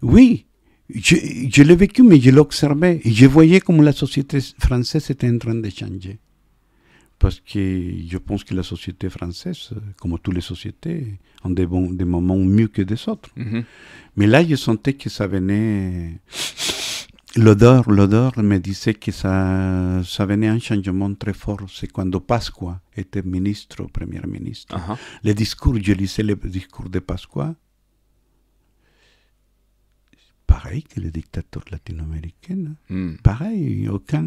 Oui, je l'ai vécu, mais je l'observais. Et je voyais comment la société française était en train de changer. Parce que je pense que la société française, comme toutes les sociétés, ont des moments mieux que des autres. Mais là, je sentais que ça venait... L'odeur me disait que ça venait un changement très fort. C'est quand Pasqua était premier ministre. Les discours, je lisais les discours de Pasqua. Pareil que les dictateurs latino-américains. Pareil, aucun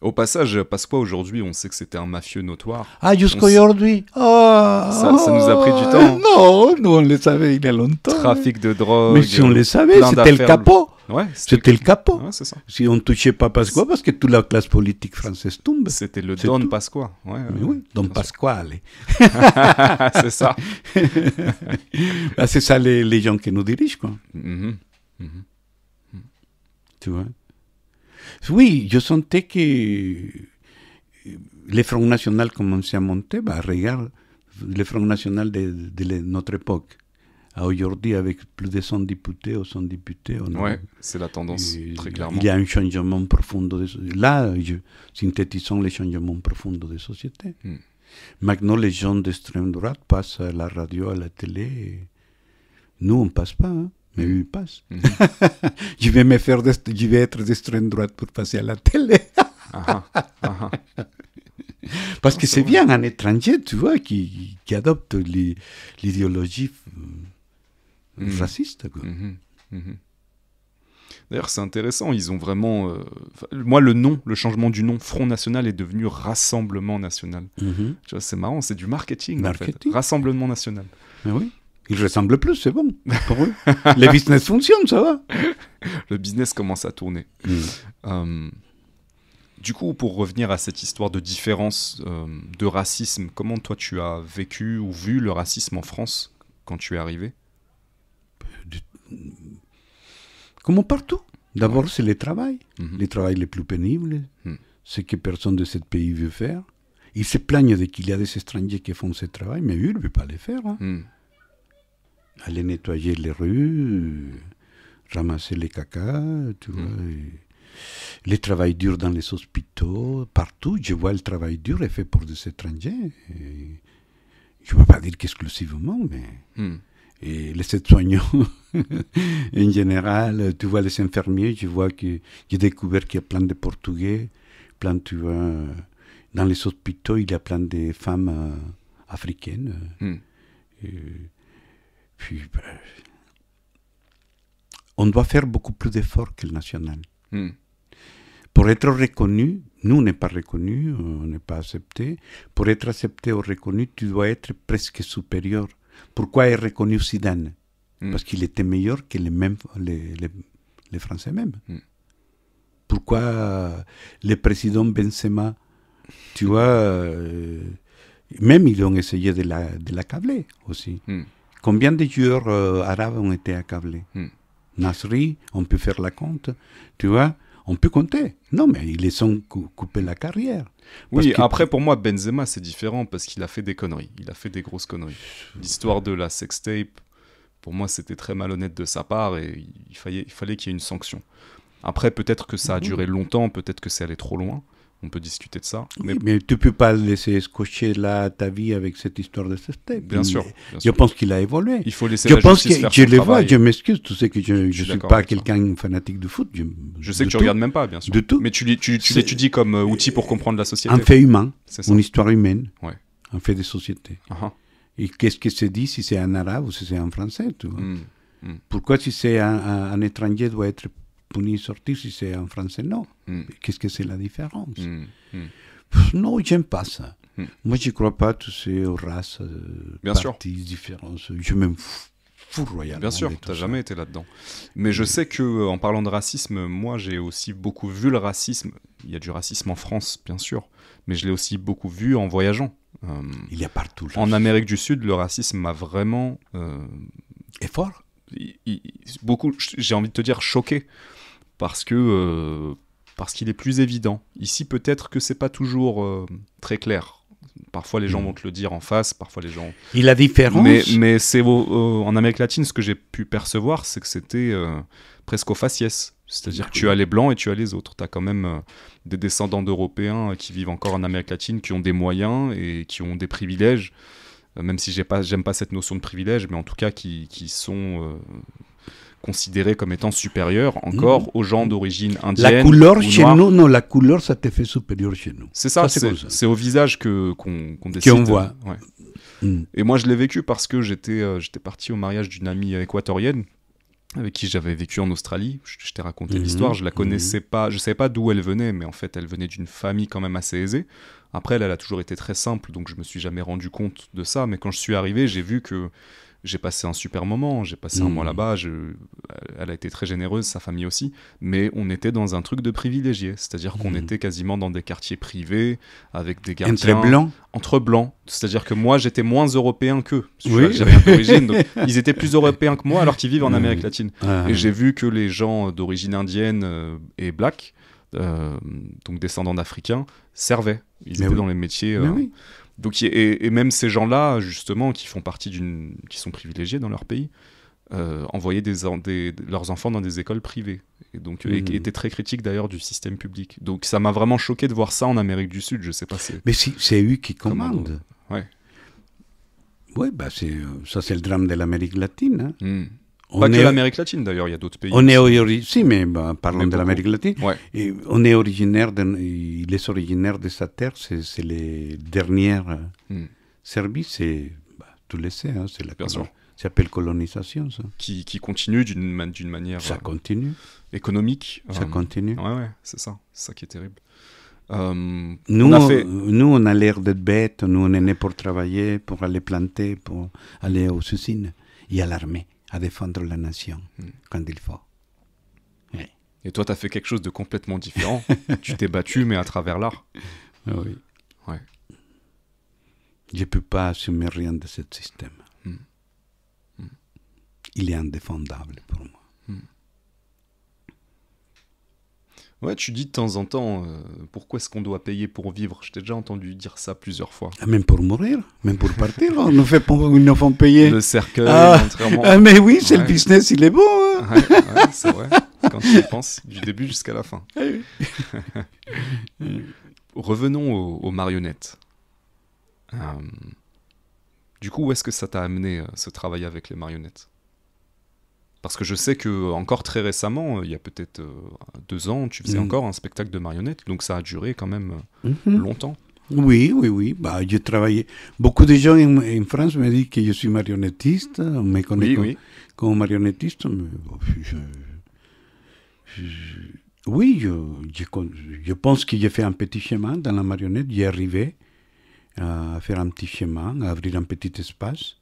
Au passage, Pasqua, aujourd'hui, on sait que c'était un mafieux notoire. Ah, jusqu'aujourd'hui. Ça nous a pris du temps. Non, nous on le savait il y a longtemps. Trafic de drogue. Mais si on le savait, plein c'était le d'affaires. capot. Ouais, C'était le capot. Ouais, c'est ça. Si on ne touchait pas Pasqua, parce que toute la classe politique française tombe. C'était le C'est Don tout. Pasqua. Ouais, Mais oui, Don bien sûr. Pasquale. C'est ça. Ah, c'est ça les gens qui nous dirigent, quoi. Mhm. Tu vois. Oui, je sentais que les Front National commençaient à monter. Bah, regarde, le Front National de notre époque. Aujourd'hui, avec plus de 100 députés ou 100 députés. Ouais, c'est la tendance, très clairement. Il y a un changement profond. Là, synthétisons les changements profonds de société. Maintenant, les gens d'extrême droite passent à la radio, à la télé. Et nous, on ne passe pas, hein, mais eux, ils passent. Je vais être d'extrême droite pour passer à la télé. Parce que c'est bien un étranger, tu vois, qui adopte l'idéologie raciste, quoi. D'ailleurs, c'est intéressant, ils ont vraiment... moi, le changement du nom Front National est devenu Rassemblement National. Tu vois, c'est marrant, c'est du marketing, en fait. Rassemblement National. Mais oui, ils ressemblent plus, c'est bon, pour eux. Les business fonctionnent, ça va. Le business commence à tourner. Du coup, pour revenir à cette histoire de différence, de racisme, comment toi tu as vécu ou vu le racisme en France quand tu es arrivé ? Comme partout. D'abord, c'est le travail. Le travail le plus pénible. Ce que personne de ce pays veut faire. Ils se plaignent qu'il y a des étrangers qui font ce travail, mais eux ne veulent pas le faire. Hein. Aller nettoyer les rues, ramasser les caca, tu vois. Le travail dur dans les hôpitaux, partout, je vois le travail dur est fait pour des étrangers. Et je ne veux pas dire qu'exclusivement, mais... Et les aides-soignants, en général, tu vois les infirmiers, j'ai découvert qu'il y a plein de Portugais, tu vois, dans les hôpitaux, il y a plein de femmes africaines. Puis, on doit faire beaucoup plus d'efforts que le national. Pour être reconnu, nous, on n'est pas reconnu, on n'est pas accepté. Pour être accepté ou reconnu, tu dois être presque supérieur. Pourquoi est reconnu Zidane ? Parce qu'il était meilleur que les Français même. Pourquoi le président Benzema, tu vois, même ils ont essayé de l'accabler aussi. Combien de joueurs arabes ont été accablés ? Nasri, on peut faire la compte, tu vois, on peut compter. Non, mais ils les ont coupé la carrière. Oui, après, pour moi, Benzema, c'est différent parce qu'il a fait des conneries. Il a fait des grosses conneries. L'histoire de la sextape, pour moi, c'était très malhonnête de sa part et il fallait qu'il y ait une sanction. Après, peut-être que ça a duré longtemps, peut-être que c'est allé trop loin. On peut discuter de ça. Oui, mais tu ne peux pas laisser scotcher là ta vie avec cette histoire de sextape. Bien sûr. Je pense qu'il a évolué. Il faut laisser la justice faire son travail. Je le vois, je m'excuse, tu sais que je ne suis pas quelqu'un fanatique de foot. Je sais que tu ne regardes même pas, bien sûr. De tout. Mais tu l'étudies comme outil pour comprendre la société. Un fait humain, une histoire humaine, un fait de société. Et qu'est-ce que se dit si c'est un arabe ou si c'est un français, tu vois. Pourquoi si c'est un étranger doit être puni sortir si c'est un français, non. Qu'est-ce que c'est la différence? Non, j'aime pas ça. Moi, je ne crois pas toutes ces races, partis, différences. Je m'en fous royalement. Bien sûr, tu n'as jamais été là-dedans. Mais je sais qu'en parlant de racisme, moi, j'ai aussi beaucoup vu le racisme. Il y a du racisme en France, bien sûr, mais je l'ai aussi beaucoup vu en voyageant. Il y a partout. En Amérique du Sud, le racisme m'a vraiment... Et fort. Beaucoup, j'ai envie de te dire, choqué. Parce qu'il est plus évident. Ici, peut-être que c'est pas toujours très clair. Parfois, les gens vont te le dire en face, parfois les gens... Et la différence... Mais c'est en Amérique latine, ce que j'ai pu percevoir, c'est que c'était presque au faciès. C'est-à-dire que tu as les blancs et tu as les autres. Tu as quand même des descendants d'Européens qui vivent encore en Amérique latine, qui ont des moyens et qui ont des privilèges, même si j'aime pas cette notion de privilège, mais en tout cas qui sont... considérés comme étant supérieurs encore aux gens d'origine indienne. La couleur chez nous, non, la couleur, ça te fait supérieur chez nous. C'est ça, c'est au visage qu'on décide. Qu'on voit. Et moi, je l'ai vécu parce que j'étais parti au mariage d'une amie équatorienne avec qui j'avais vécu en Australie. Je t'ai raconté l'histoire, je la connaissais pas, je savais pas d'où elle venait, mais en fait elle venait d'une famille quand même assez aisée. Après elle a toujours été très simple, donc je me suis jamais rendu compte de ça, mais quand je suis arrivé, j'ai vu que j'ai passé un super moment, j'ai passé un mois là-bas, elle a été très généreuse, sa famille aussi, mais on était dans un truc de privilégié, c'est-à-dire qu'on était quasiment dans des quartiers privés, avec des gardiens... Entre blancs. C'est-à-dire que moi, j'étais moins européen qu'eux. Je suis algérien d'origine, donc ils étaient plus européens que moi alors qu'ils vivent en Amérique latine. Et j'ai vu que les gens d'origine indienne et black, donc descendants d'Africains, servaient. Ils étaient dans les métiers... Donc, et même ces gens-là, justement, qui font partie qui sont privilégiés dans leur pays, envoyaient leurs enfants dans des écoles privées. Et donc, étaient très critiques d'ailleurs du système public. Donc, ça m'a vraiment choqué de voir ça en Amérique du Sud. Je sais pas. Mais c'est eux qui commandent. Ouais. Oui, bah ça c'est le drame de l'Amérique latine. Hein. Pas que l'Amérique latine d'ailleurs, il y a d'autres pays. Si, mais parlons de l'Amérique latine. Ouais. Et on est originaire, il est originaire de sa terre, c'est les dernières services, tu le sais, hein, c'est la ça s'appelle colonisation. Ça. Qui continue d'une manière ça continue. Économique. Ça continue. Ouais, c'est ça qui est terrible. Nous, on a l'air d'être bêtes, nous on est nés pour travailler, pour aller planter, pour aller aux usines et à l'armée, à défendre la nation quand il faut. Ouais. Et toi, tu as fait quelque chose de complètement différent. Tu t'es battu, mais à travers l'art. Oui. Ouais. Je ne peux pas assumer rien de ce système. Il est indéfendable pour moi. Ouais, tu dis de temps en temps, pourquoi est-ce qu'on doit payer pour vivre? Je t'ai déjà entendu dire ça plusieurs fois. Même pour mourir, même pour partir, ils nous font payer. Le cercueil, l'enterrement. Mais oui, c'est le business, il est beau. Hein. Ouais, c'est vrai, quand tu y penses, du début jusqu'à la fin. Revenons aux marionnettes. Du coup, où est-ce que ça t'a amené, ce travail avec les marionnettes? Parce que je sais que encore très récemment, il y a peut-être 2 ans, tu faisais encore un spectacle de marionnettes, donc ça a duré quand même longtemps. Oui. Bah, j'ai travaillé. Beaucoup de gens en France me disent que je suis marionnettiste, on me connaît comme marionnettiste. Mais je pense que j'ai fait un petit chemin dans la marionnette. J'ai arrivé à faire un petit chemin, à ouvrir un petit espace.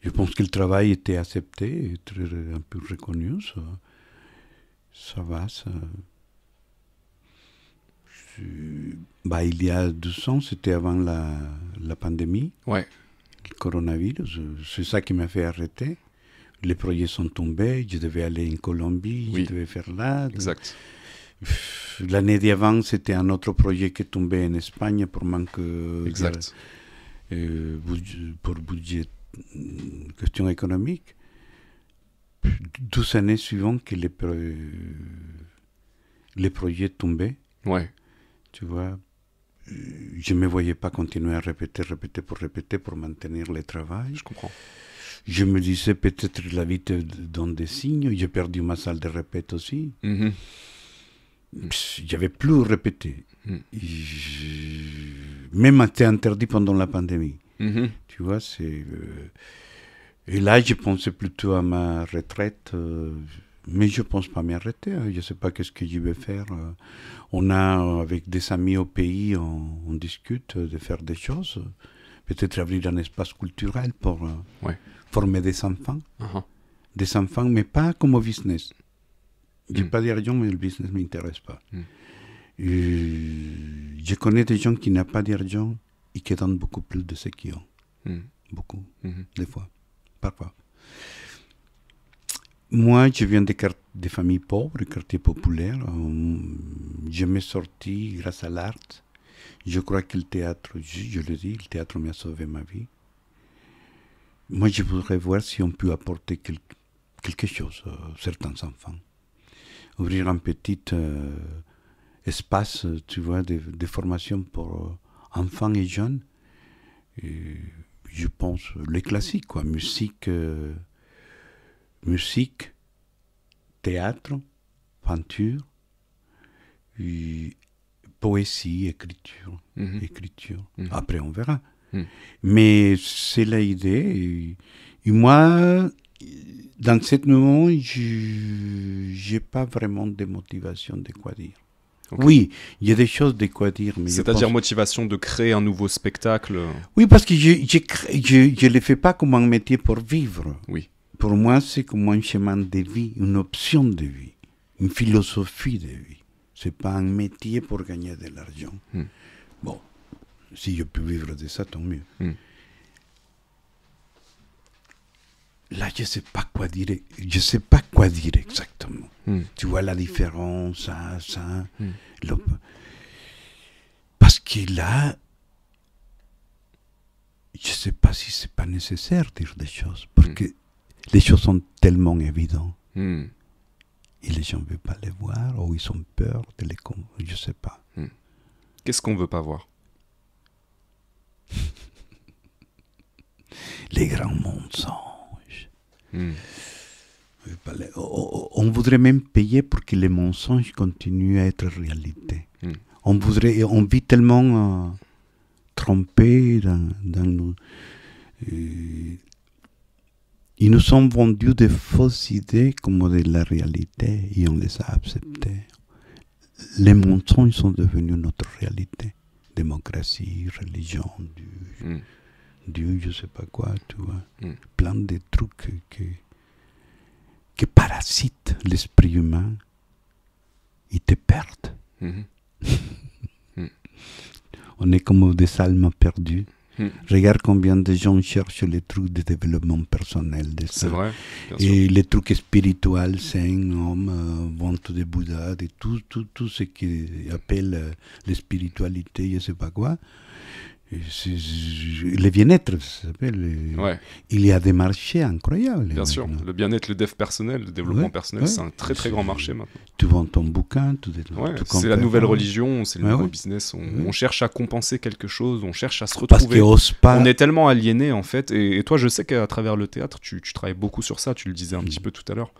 Je pense que le travail était accepté, un peu reconnu. Ça va. Il y a 2 ans, c'était avant la pandémie, le coronavirus. C'est ça qui m'a fait arrêter. Les projets sont tombés, je devais aller en Colombie, je devais faire là. Exact. L'année d'avant, c'était un autre projet qui est tombé en Espagne pour manque pour budget. Question économique. 12 années suivantes que les projets tombaient. Ouais. Tu vois, je ne me voyais pas continuer à répéter pour maintenir le travail. Je comprends. Je me disais peut-être la vie te donne des signes. J'ai perdu ma salle de répète aussi. J'avais plus répété. Même c'était interdit pendant la pandémie. Tu vois, et là, je pensais plutôt à ma retraite, mais je ne pense pas m'arrêter. Je ne sais pas qu'est-ce que je vais faire. On a, avec des amis au pays, on discute de faire des choses. Peut-être ouvrir un espace culturel pour former des enfants. Des enfants, mais pas comme business. Je n'ai pas d'argent, mais le business ne m'intéresse pas. Je connais des gens qui n'ont pas d'argent et qui donnent beaucoup plus de ce qu'ils ont. Beaucoup, des fois, parfois. Moi, je viens de familles pauvres, quartiers populaires. Je m'ai sorti grâce à l'art. Je crois que le théâtre, je le dis, le théâtre m'a sauvé ma vie. Moi, je voudrais voir si on peut apporter quelque chose à certains enfants. Ouvrir un petit espace, tu vois, de formation pour enfants et jeunes. Et je pense les classiques, quoi. Musique, théâtre, peinture, poésie, écriture. Après, on verra. Mais c'est l'idée. Et moi, dans ce moment, je n'ai pas vraiment de motivation de quoi dire. Okay. Oui, il y a des choses de quoi dire. Mais c'est-à-dire motivation de créer un nouveau spectacle. Oui, parce que je ne le fais pas comme un métier pour vivre. Oui. Pour moi, c'est comme un chemin de vie, une option de vie, une philosophie de vie. Ce n'est pas un métier pour gagner de l'argent. Bon, si je peux vivre de ça, tant mieux. Là, je ne sais pas quoi dire. Je sais pas quoi dire exactement. Tu vois la différence, ça. Parce que là, je ne sais pas si c'est pas nécessaire de dire des choses. Parce que les choses sont tellement évidentes. Et les gens ne veulent pas les voir, ou ils ont peur de les comprendre. Je ne sais pas. Qu'est-ce qu'on ne veut pas voir? Les grands mensonges. On voudrait même payer pour que les mensonges continuent à être réalité. On vit tellement trompés dans nos... ils nous ont vendu des fausses idées comme de la réalité et on les a acceptées. Les mensonges sont devenus notre réalité. Démocratie, religion, Dieu, je ne sais pas quoi, tu vois. Plein de trucs qui parasitent l'esprit humain. Ils te perdent. On est comme des âmes perdues. Regarde combien de gens cherchent les trucs de développement personnel. C'est vrai. Et les trucs spirituels, saints, hommes, vente de Bouddha, de tout ce qu'ils appellent la spiritualité, je ne sais pas quoi. Le bien-être, ça s'appelle. Il y a des marchés incroyables. Bien sûr, le bien-être, le dev personnel, le développement personnel, c'est un très très grand marché maintenant. Tu vends ton bouquin, c'est la nouvelle religion, c'est le nouveau business. On cherche à compenser quelque chose, on cherche à se retrouver. Parce on est tellement aliénés en fait. Et toi, je sais qu'à travers le théâtre, tu travailles beaucoup sur ça. Tu le disais un petit peu tout à l'heure.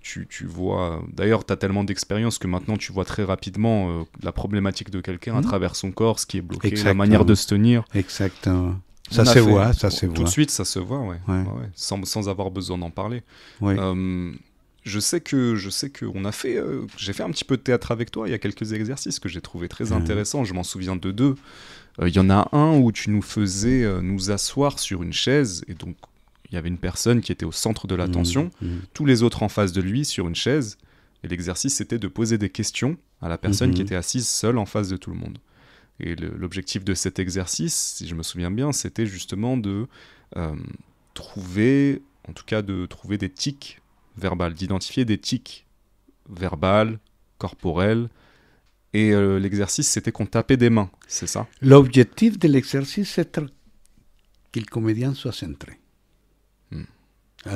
Tu vois, d'ailleurs, tu as tellement d'expérience que maintenant tu vois très rapidement la problématique de quelqu'un à travers son corps, ce qui est bloqué, la manière de se tenir. Exactement. Ça se voit. Tout de suite, ça se voit, sans avoir besoin d'en parler. Je sais que j'ai fait un petit peu de théâtre avec toi. Il y a quelques exercices que j'ai trouvé très intéressants. Je m'en souviens de deux. Il y en a un où tu nous faisais nous asseoir sur une chaise et donc il y avait une personne qui était au centre de l'attention, tous les autres en face de lui sur une chaise, et l'exercice c'était de poser des questions à la personne qui était assise seule en face de tout le monde. Et l'objectif de cet exercice, si je me souviens bien, c'était justement de trouver des tics verbales, d'identifier des tics verbales, corporels, et l'exercice c'était qu'on tapait des mains, c'est ça? L'objectif de l'exercice c'est que le comédien soit centré.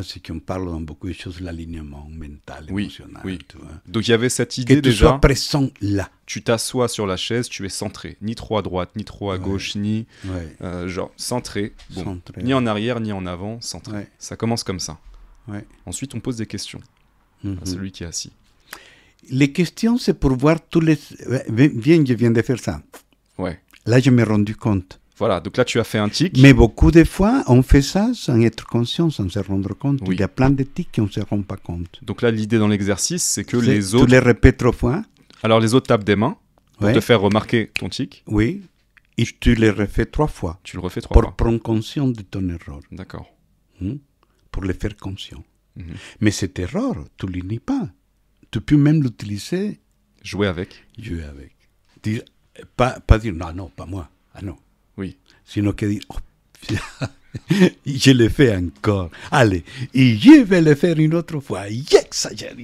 C'est qu'on parle dans beaucoup de choses, l'alignement mental, émotionnel. Oui. Tu vois. Donc il y avait cette idée déjà. Que tu sois présent là. Tu t'assois sur la chaise, tu es centré. Ni trop à droite, ni trop à gauche, ni genre centré. Centré. Ni en arrière, ni en avant, centré. Ça commence comme ça. Ensuite, on pose des questions à celui qui est assis. Les questions, c'est pour voir tous les... Viens, je viens de faire ça. Là, je m'ai rendu compte. Voilà, donc là tu as fait un tic. Mais beaucoup de fois, on fait ça sans être conscient, sans se rendre compte. Il y a plein de tics qu'on ne se rend pas compte. Donc là, l'idée dans l'exercice, c'est que les autres... Tu les répètes 3 fois. Alors les autres tapent des mains pour te faire remarquer ton tic. Oui, et tu les refais 3 fois. Tu le refais 3 fois. Pour prendre conscience de ton erreur. D'accord. Pour le faire conscient. Mais cette erreur, tu ne l'ignores pas. Tu peux même l'utiliser. Jouer avec. Dire, pas dire, non, pas moi. Ah non. Oui. Sinon que dire, je le fais encore. Allez, et je vais le faire une autre fois. J'exagère.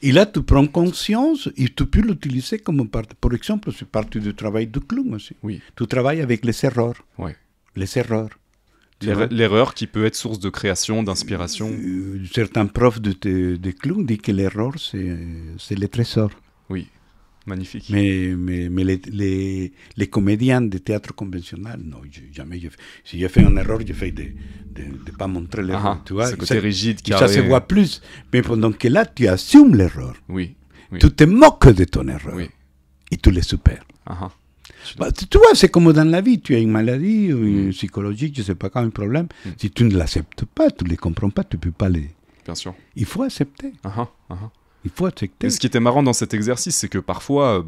Et là, tu prends conscience et tu peux l'utiliser comme par exemple, c'est partie du travail du clown aussi. Oui. Tu travailles avec les erreurs. Les erreurs. L'erreur qui peut être source de création, d'inspiration. Certains profs de clown disent que l'erreur, c'est le trésor. Oui. Magnifique. Mais les comédiens de théâtre conventionnel, non, jamais. Si j'ai fait une erreur, j'ai fait de ne pas montrer l'erreur. Tu vois, ce côté rigide, carré. Ça se voit plus. Mais pendant que là, tu assumes l'erreur. Oui. Tu te moques de ton erreur. Et tu le supères. Tu vois, c'est comme dans la vie. Tu as une maladie psychologique, je ne sais pas quand, un problème. Si tu ne l'acceptes pas, tu ne les comprends pas, tu ne peux pas les... Bien sûr. Il faut accepter. Il faut accepter. Et ce qui était marrant dans cet exercice, c'est que parfois,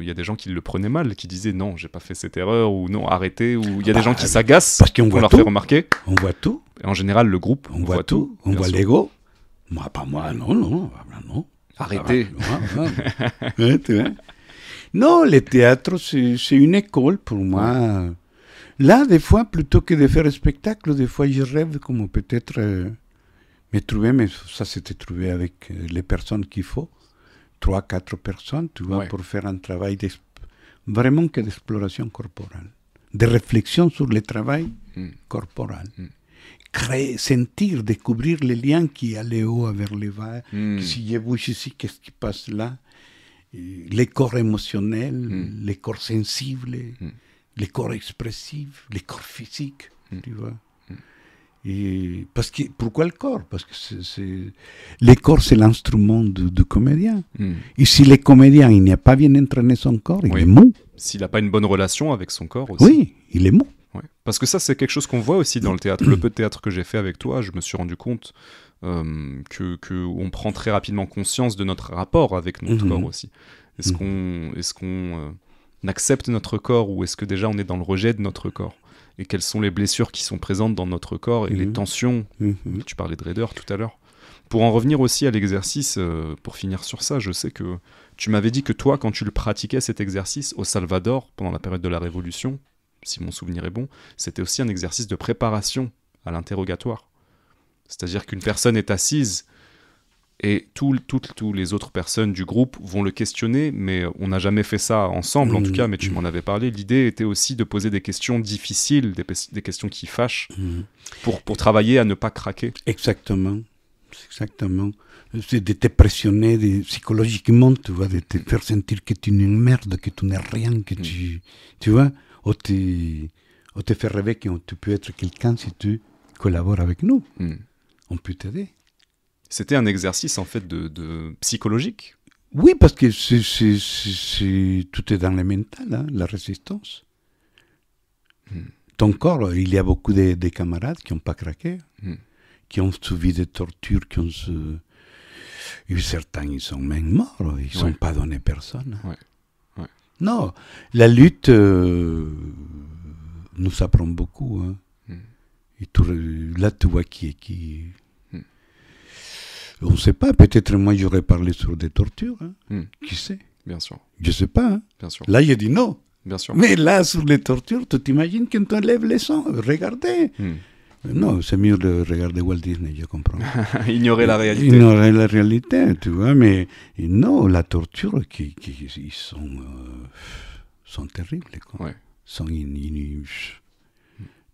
il y a des gens qui le prenaient mal, qui disaient non, j'ai pas fait cette erreur, ou non, arrêtez, ou il y a des gens qui s'agacent, parce qu'on leur fait remarquer. On voit tout. Et en général, le groupe, on voit tout. On voit l'ego. Moi, pas moi, non. Arrêtez. Non, le théâtre, c'est une école pour moi. Là, des fois, plutôt que de faire un spectacle, des fois, je rêve comme peut-être me trouver, mais ça, c'était trouver avec les personnes qu'il faut. 3-4 personnes, tu vois, pour faire un travail vraiment que d'exploration corporelle. De réflexion sur le travail corporel. Créer, sentir, découvrir les liens qui allaient haut vers le bas. Si je bouge ici, qu'est-ce qui passe là? Les corps émotionnels, les corps sensibles, les corps expressifs, les corps physiques, tu vois. Et pourquoi le corps? Parce que le corps, c'est l'instrument du comédien. Et si le comédien il n'a pas bien entraîné son corps, il est mou. S'il n'a pas une bonne relation avec son corps aussi. Oui, il est mou. Ouais. Parce que ça, c'est quelque chose qu'on voit aussi dans le théâtre. Le peu de théâtre que j'ai fait avec toi, je me suis rendu compte qu'on prend très rapidement conscience de notre rapport avec notre corps aussi. Est-ce qu'on accepte notre corps ou est-ce que déjà on est dans le rejet de notre corps? Et quelles sont les blessures qui sont présentes dans notre corps et les tensions. Tu parlais de raideur tout à l'heure. Pour en revenir aussi à l'exercice, pour finir sur ça, je sais que tu m'avais dit que toi, quand tu le pratiquais cet exercice au Salvador, pendant la période de la Révolution, si mon souvenir est bon, c'était aussi un exercice de préparation à l'interrogatoire. C'est-à-dire qu'une personne est assise et toutes les autres personnes du groupe vont le questionner, mais on n'a jamais fait ça ensemble en tout cas, mais tu m'en avais parlé. L'idée était aussi de poser des questions difficiles, des questions qui fâchent, pour travailler à ne pas craquer. Exactement. C'est de te pressionner psychologiquement, tu vois, de te faire sentir que tu n'es une merde, que tu n'es rien, que tu vois, ou te faire rêver que tu peux être quelqu'un si tu collabores avec nous. On peut t'aider. C'était un exercice en fait de psychologique. Oui, parce que tout est dans le mental, hein, la résistance. Ton corps, il y a beaucoup de camarades qui n'ont pas craqué, qui ont subi des tortures, certains, ils sont même morts, ils ne sont pas donnés personne. Non, la lutte nous apprend beaucoup. Hein. Et là, tu vois qui on ne sait pas, peut-être moi j'aurais parlé sur des tortures. Hein. Qui sait? Bien sûr. Je ne sais pas. Hein. Bien sûr. Là, j'ai dit non. Bien sûr. Mais là, sur les tortures, tu t'imagines qu'on t'enlève les sons. Regardez. Non, c'est mieux de regarder Walt Disney, je comprends. Ignorer la réalité. Ignorer la réalité, tu vois. Mais non, la torture, ils sont terribles. Quoi. Ouais. Sont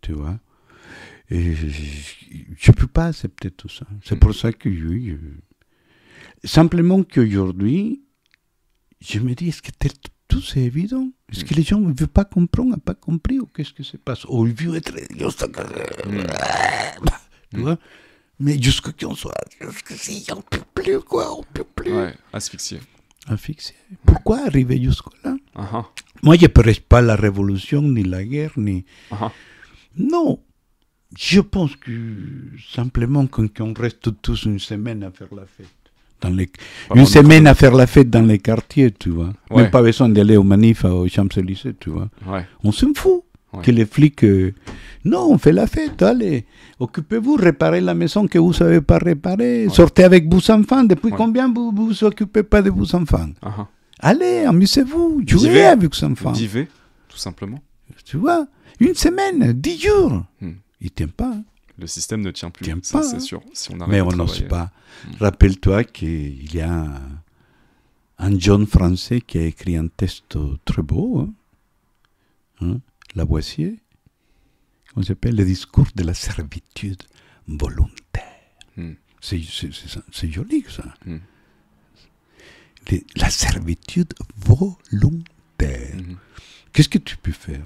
tu vois. Et je ne peux pas accepter tout ça. C'est pour ça que simplement qu'aujourd'hui, je me dis, est-ce que tout c'est évident? Est-ce que les gens ne veulent pas comprendre, n'ont pas compris, ou qu'est-ce que se passe? Ou ils veulent être... Tu vois? Mais jusqu'à qu'on soit... on ne peut plus, quoi, on ne peut plus. Ouais, asphyxié. Pourquoi arriver jusque-là? Moi, je ne prêche pas la révolution, ni la guerre, ni... Non. Je pense que simplement qu'on reste tous une semaine à faire la fête. Une semaine à faire la fête dans les quartiers, tu vois. Même pas besoin d'aller aux manifs, aux Champs-Élysées, tu vois. On s'en fout. Que les flics... non, on fait la fête, allez. Occupez-vous, réparez la maison que vous ne savez pas réparer. Sortez avec vos enfants. Depuis combien vous ne vous occupez pas de vos enfants? Allez, amusez-vous, jouez avec vos enfants. Vivez, tout simplement. Tu vois, une semaine, 10 jours. Il ne tient pas. Hein. Le système ne tient plus, ça c'est sûr. Si on mais on n'ose pas. Rappelle-toi qu'il y a un jeune français qui a écrit un texte très beau, Lavoisier, on s'appelle le discours de la servitude volontaire. C'est joli, ça. La servitude volontaire. Qu'est-ce que tu peux faire?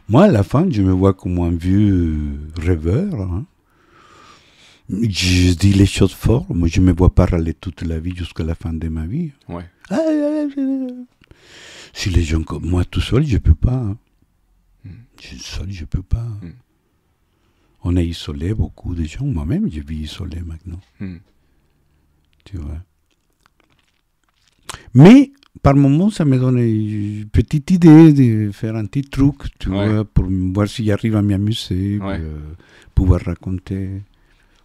Moi, à la fin, je me vois comme un vieux rêveur. Hein. Je dis les choses fortes. Moi, je ne me vois pas râler toute la vie jusqu'à la fin de ma vie. Si les gens comme moi tout seul, je peux pas. Hein. Seul, je peux pas. On a isolé beaucoup de gens. Moi-même, je vis isolé maintenant. Tu vois. Mais, par moments, ça me donne une petite idée de faire un petit truc, tu vois, pour voir si j'arrive à m'amuser, pouvoir raconter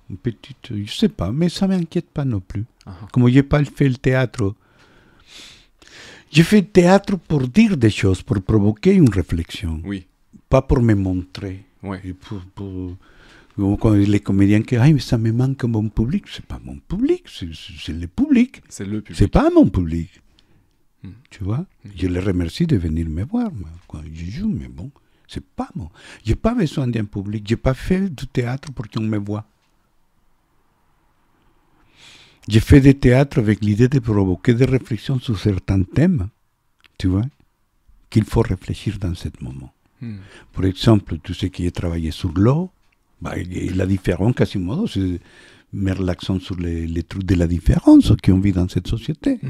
une petite... Je sais pas, mais ça m'inquiète pas non plus. Comme je n'ai pas fait le théâtre. Je fais le théâtre pour dire des choses, pour provoquer une réflexion. Oui. Pas pour me montrer. Et quand les comédiens qui disent, mais ça me manque un bon public, c'est pas mon public, c'est le public. C'est le public. C'est pas mon public. Tu vois, je les remercie de venir me voir moi, quand je joue, mais bon, c'est pas moi. J'ai pas besoin d'un public, j'ai pas fait du théâtre pour qu'on me voie. J'ai fait du théâtre avec l'idée de provoquer des réflexions sur certains thèmes, tu vois, qu'il faut réfléchir dans ce moment. Par exemple, tu sais que j'ai travaillé sur l'eau, la différence, Quasimodo, c'est mettre l'accent sur les trucs de la différence qu'on vit dans cette société.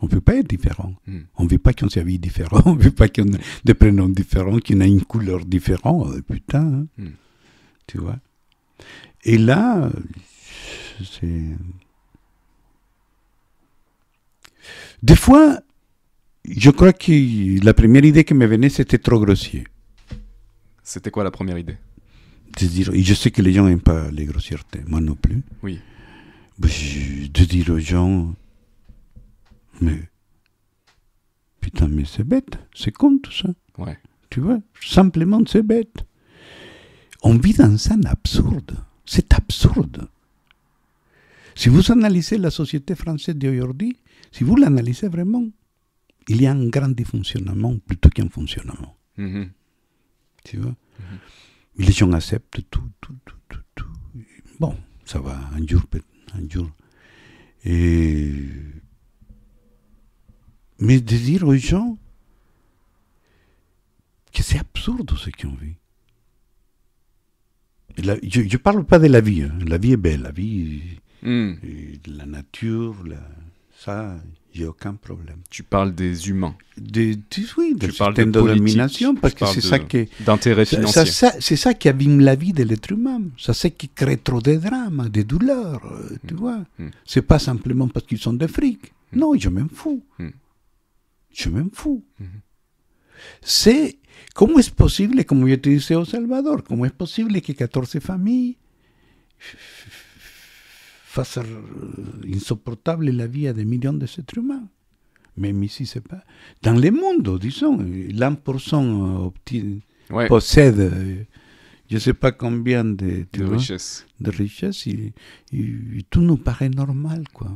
On ne peut pas être différent. On ne veut pas qu'on s'habille différent, on ne veut pas qu'on ait des prénoms différents, qu'on ait une couleur différente. Putain, hein. Tu vois. Et là, c'est... Des fois, je crois que la première idée qui me venait, c'était trop grossier. C'était quoi la première idée? De dire, et je sais que les gens n'aiment pas les grossièretés, moi non plus. Oui. De dire aux gens, mais putain, mais c'est bête, c'est con tout ça. Ouais. Tu vois, simplement c'est bête. On vit dans un absurde. C'est absurde. Si vous analysez la société française d'aujourd'hui, si vous l'analysez vraiment, il y a un grand dysfonctionnement plutôt qu'un fonctionnement. Tu vois. Les gens acceptent tout. Bon, ça va, un jour. Mais de dire aux gens que c'est absurde ce qu'on vit. Je ne parle pas de la vie. Hein. La vie est belle. La vie, la nature, ça, j'ai aucun problème. Tu parles des humains. Oui, de système de domination, parce que c'est ça qui... D'intérêt financier. C'est ça qui abîme la vie de l'être humain. Ça, c'est qui crée trop de drames, de douleurs, tu vois. C'est pas simplement parce qu'ils sont des frics. Non, je m'en fous. Je m'en fous. C'est... Comment est-ce possible, comme je te disais au Salvador, comment est-ce possible que 14 familles fassent insupportable la vie à des millions d'êtres humains? Même ici, c'est pas... Dans le monde, disons, l'1% possède, je ne sais pas combien de richesses. Et tout nous paraît normal, quoi.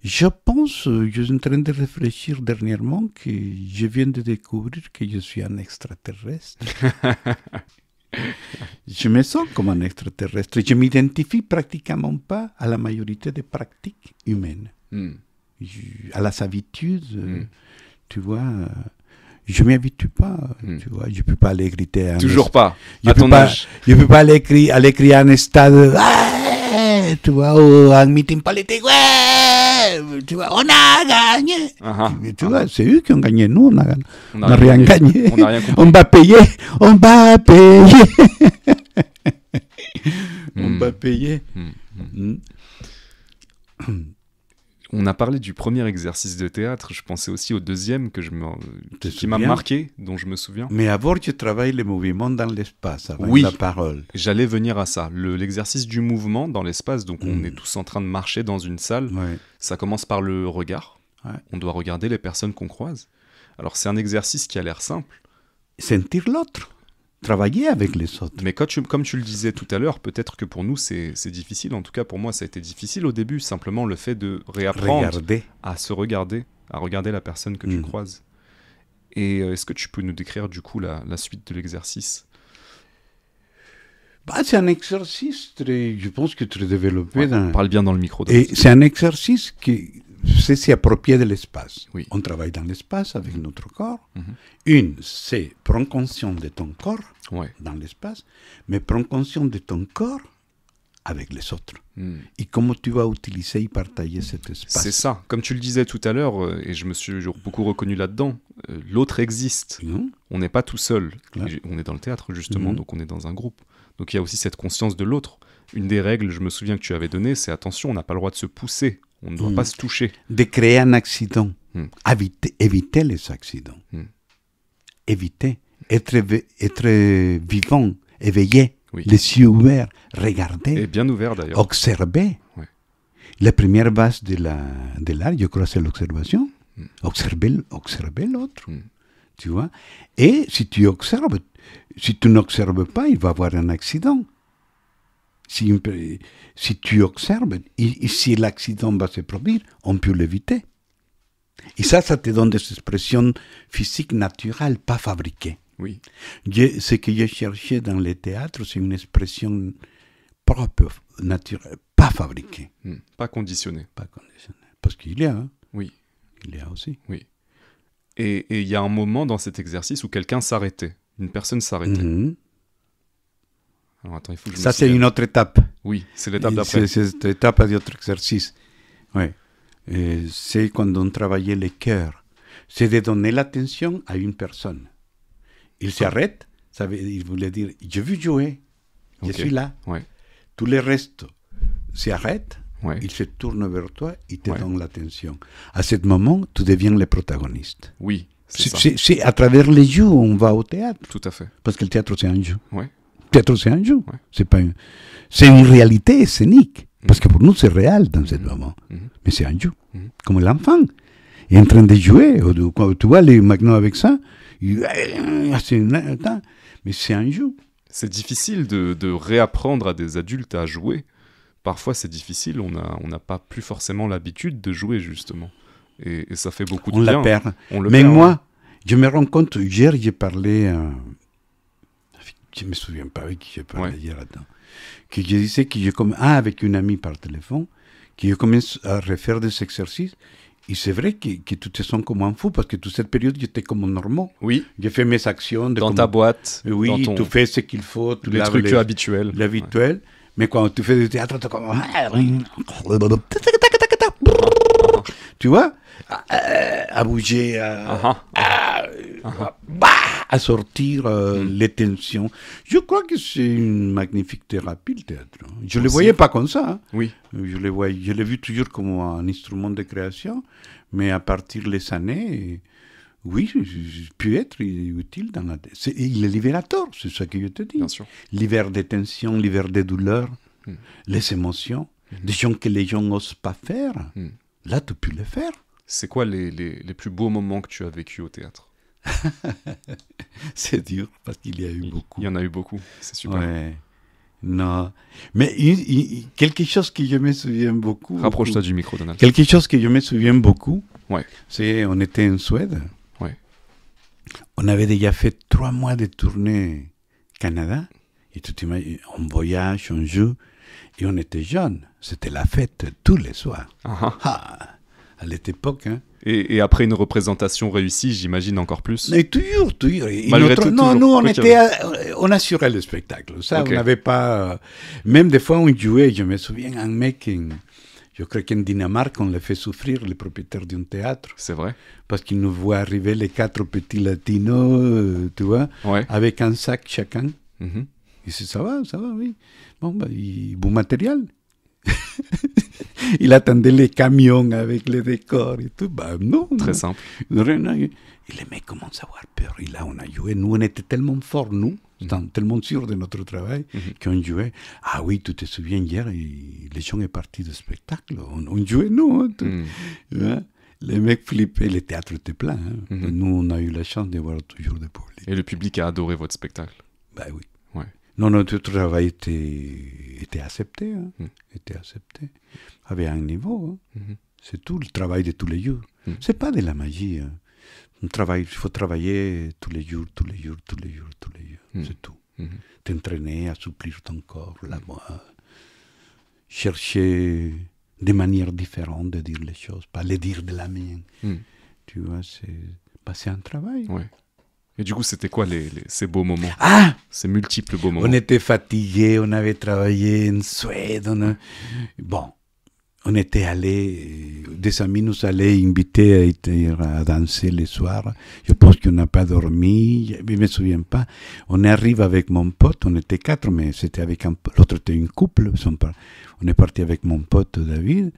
Je pense, je suis en train de réfléchir dernièrement que je viens de découvrir que je suis un extraterrestre. Je me sens comme un extraterrestre. Je ne m'identifie pratiquement pas à la majorité des pratiques humaines. À la servitude, tu vois, je ne m'y habitue pas. Tu vois, je ne peux pas aller griter. Toujours pas, à ton âge. Je ne peux pas aller crier à un stade, tu vois, ou à un meeting politique, tu vois, on a gagné. Tu vois, c'est eux qui ont gagné, nous, on n'a rien gagné. On n'a rien compris. On va payer. On va payer. On a parlé du premier exercice de théâtre, je pensais aussi au deuxième qui m'a marqué, dont je me souviens. Mais d'abord, tu travailles le mouvement dans l'espace, avec la parole. J'allais venir à ça. L'exercice du mouvement dans l'espace, donc on est tous en train de marcher dans une salle. Ça commence par le regard. On doit regarder les personnes qu'on croise. Alors c'est un exercice qui a l'air simple. Sentir l'autre. Travailler avec les autres. Mais comme tu le disais tout à l'heure, peut-être que pour nous c'est difficile, en tout cas pour moi ça a été difficile au début, simplement le fait de réapprendre à se regarder, à regarder la personne que tu croises. Et est-ce que tu peux nous décrire du coup la suite de l'exercice? C'est un exercice je pense que très développé. Parle bien dans le micro. Et c'est un exercice qui c'est s'approprier de l'espace. Oui. On travaille dans l'espace avec notre corps. Une, c'est prendre conscience de ton corps dans l'espace, mais prendre conscience de ton corps avec les autres. Et comment tu vas utiliser et partager cet espace. C'est ça. Comme tu le disais tout à l'heure, et je me suis beaucoup reconnu là-dedans, l'autre existe. On n'est pas tout seul. On est dans le théâtre, justement, donc on est dans un groupe. Donc il y a aussi cette conscience de l'autre. Une des règles, je me souviens que tu avais donné, c'est attention, on n'a pas le droit de se pousser. On ne doit pas se toucher. De créer un accident. Éviter les accidents. Éviter. Être vivant, éveillé. Oui. Les yeux ouverts, regarder. Et bien ouverts d'ailleurs. Observer. Ouais. La première base de l'art, je crois, c'est l'observation. Observer l'autre. Tu vois. Et si tu observes, si tu n'observes pas, il va y avoir un accident. Si tu observes, et si l'accident va se produire, on peut l'éviter. Et ça te donne des expressions physiques naturelles, pas fabriquées. Oui. Ce que j'ai cherché dans le théâtre, c'est une expression propre, naturelle, pas fabriquée. Pas conditionnée. Pas conditionnée. Parce qu'il y a. Hein. Oui. Il y a aussi. Oui. Et il y a un moment dans cet exercice où quelqu'un s'arrêtait. Une personne s'arrêtait. Alors attends, il faut que je ça, c'est une autre étape. Oui, c'est l'étape d'après. C'est cette étape d'autre exercice. Oui. C'est quand on travaillait le cœur. C'est de donner l'attention à une personne. Il s'arrête, il voulait dire, je veux jouer, je suis là. Ouais. Tout le reste s'arrête, ouais. Il se tourne vers toi, il te donne l'attention. À ce moment, tu deviens le protagoniste. Oui, c'est à travers les jeux on va au théâtre. Tout à fait. Parce que le théâtre, c'est un jeu. Ouais. Le théâtre, c'est un jeu. Ouais. C'est une réalité scénique. Parce que pour nous, c'est réel dans ce moment. Mais c'est un jeu. Comme l'enfant. Il est en train de jouer. Quand tu vois les maintenant avec ça, mais c'est un jeu. C'est difficile de réapprendre à des adultes à jouer. Parfois, c'est difficile. On n'a pas plus forcément l'habitude de jouer, justement. Et ça fait beaucoup de bien. On le perd. Mais moi, je me rends compte, hier, j'ai parlé... je ne me souviens pas avec qui j'ai parlé hier là-dedans. Que je disais que avec une amie par téléphone, que je commence à refaire des exercices. Et c'est vrai que tu te sens comme un fou, parce que toute cette période, j'étais comme normal. Oui. J'ai fait mes actions. Dans ta boîte. Oui, tu fais ce qu'il faut. Les trucs habituels. L'habituel. Mais quand tu fais du théâtre, tu es comme... Tu vois, à bouger, à sortir les tensions. Je crois que c'est une magnifique thérapie, le théâtre. Je ne le voyais pas comme ça. Hein. Oui. Je l'ai vu toujours comme un instrument de création, mais à partir des années, oui, il peut être utile dans la... Il est libérateur, c'est ça que je te dis. Bien sûr. Libère des tensions, libère des douleurs, les émotions, des choses que les gens n'osent pas faire. Là, tu peux le faire. C'est quoi les plus beaux moments que tu as vécus au théâtre? C'est dur, parce qu'il y a eu beaucoup. Il y en a eu beaucoup, c'est super. Ouais. Non. Mais quelque chose que je me souviens beaucoup... Rapproche-toi du micro, Donald. Quelque chose que je me souviens beaucoup, ouais. C'est on était en Suède. Ouais. On avait déjà fait 3 mois de tournée Canada. Et tout on voyage, on joue. Et on était jeunes. C'était la fête tous les soirs. À l'époque. Hein. Et après une représentation réussie, j'imagine encore plus. Mais toujours. Malgré tout, non, nous, on assurait le spectacle. Ça, on n'avait pas... Même des fois, on jouait. Je me souviens, un mec, je crois qu'en Dinamarque, on l'a fait souffrir, le propriétaire d'un théâtre. C'est vrai. Parce qu'il nous voit arriver les 4 petits latinos, tu vois, avec un sac chacun. Il dit, ça va, oui. Bon, bon matériel. Il attendait les camions avec les décors et tout. Non. Très simple. Et les mecs commencent à avoir peur. Et là, on a joué. Nous, on était tellement forts, tellement sûrs de notre travail, qu'on jouait. Ah oui, tu te souviens, hier, les gens sont partis du spectacle. On jouait, nous. Les mecs flippaient. Le théâtre était plein. Nous, on a eu la chance d'avoir toujours des publics. Et le public a adoré votre spectacle? Oui. Non, notre travail était accepté. Était accepté. Avait un niveau. C'est tout le travail de tous les jours. C'est pas de la magie. Il faut travailler tous les jours. C'est tout. T'entraîner, assouplir ton corps, la voix. Chercher des manières différentes de dire les choses. Pas les dire de la mienne. Tu vois, c'est un travail. Ouais. Et du coup, c'était quoi ces beaux moments? Ces multiples beaux moments? On était fatigués, on avait travaillé en Suède. Bon, on était allés, des amis nous allaient inviter à danser le soir. Je pense qu'on n'a pas dormi, je ne me souviens pas. On arrive avec mon pote, on était 4, mais c'était avec l'autre était une couple. On est parti avec mon pote David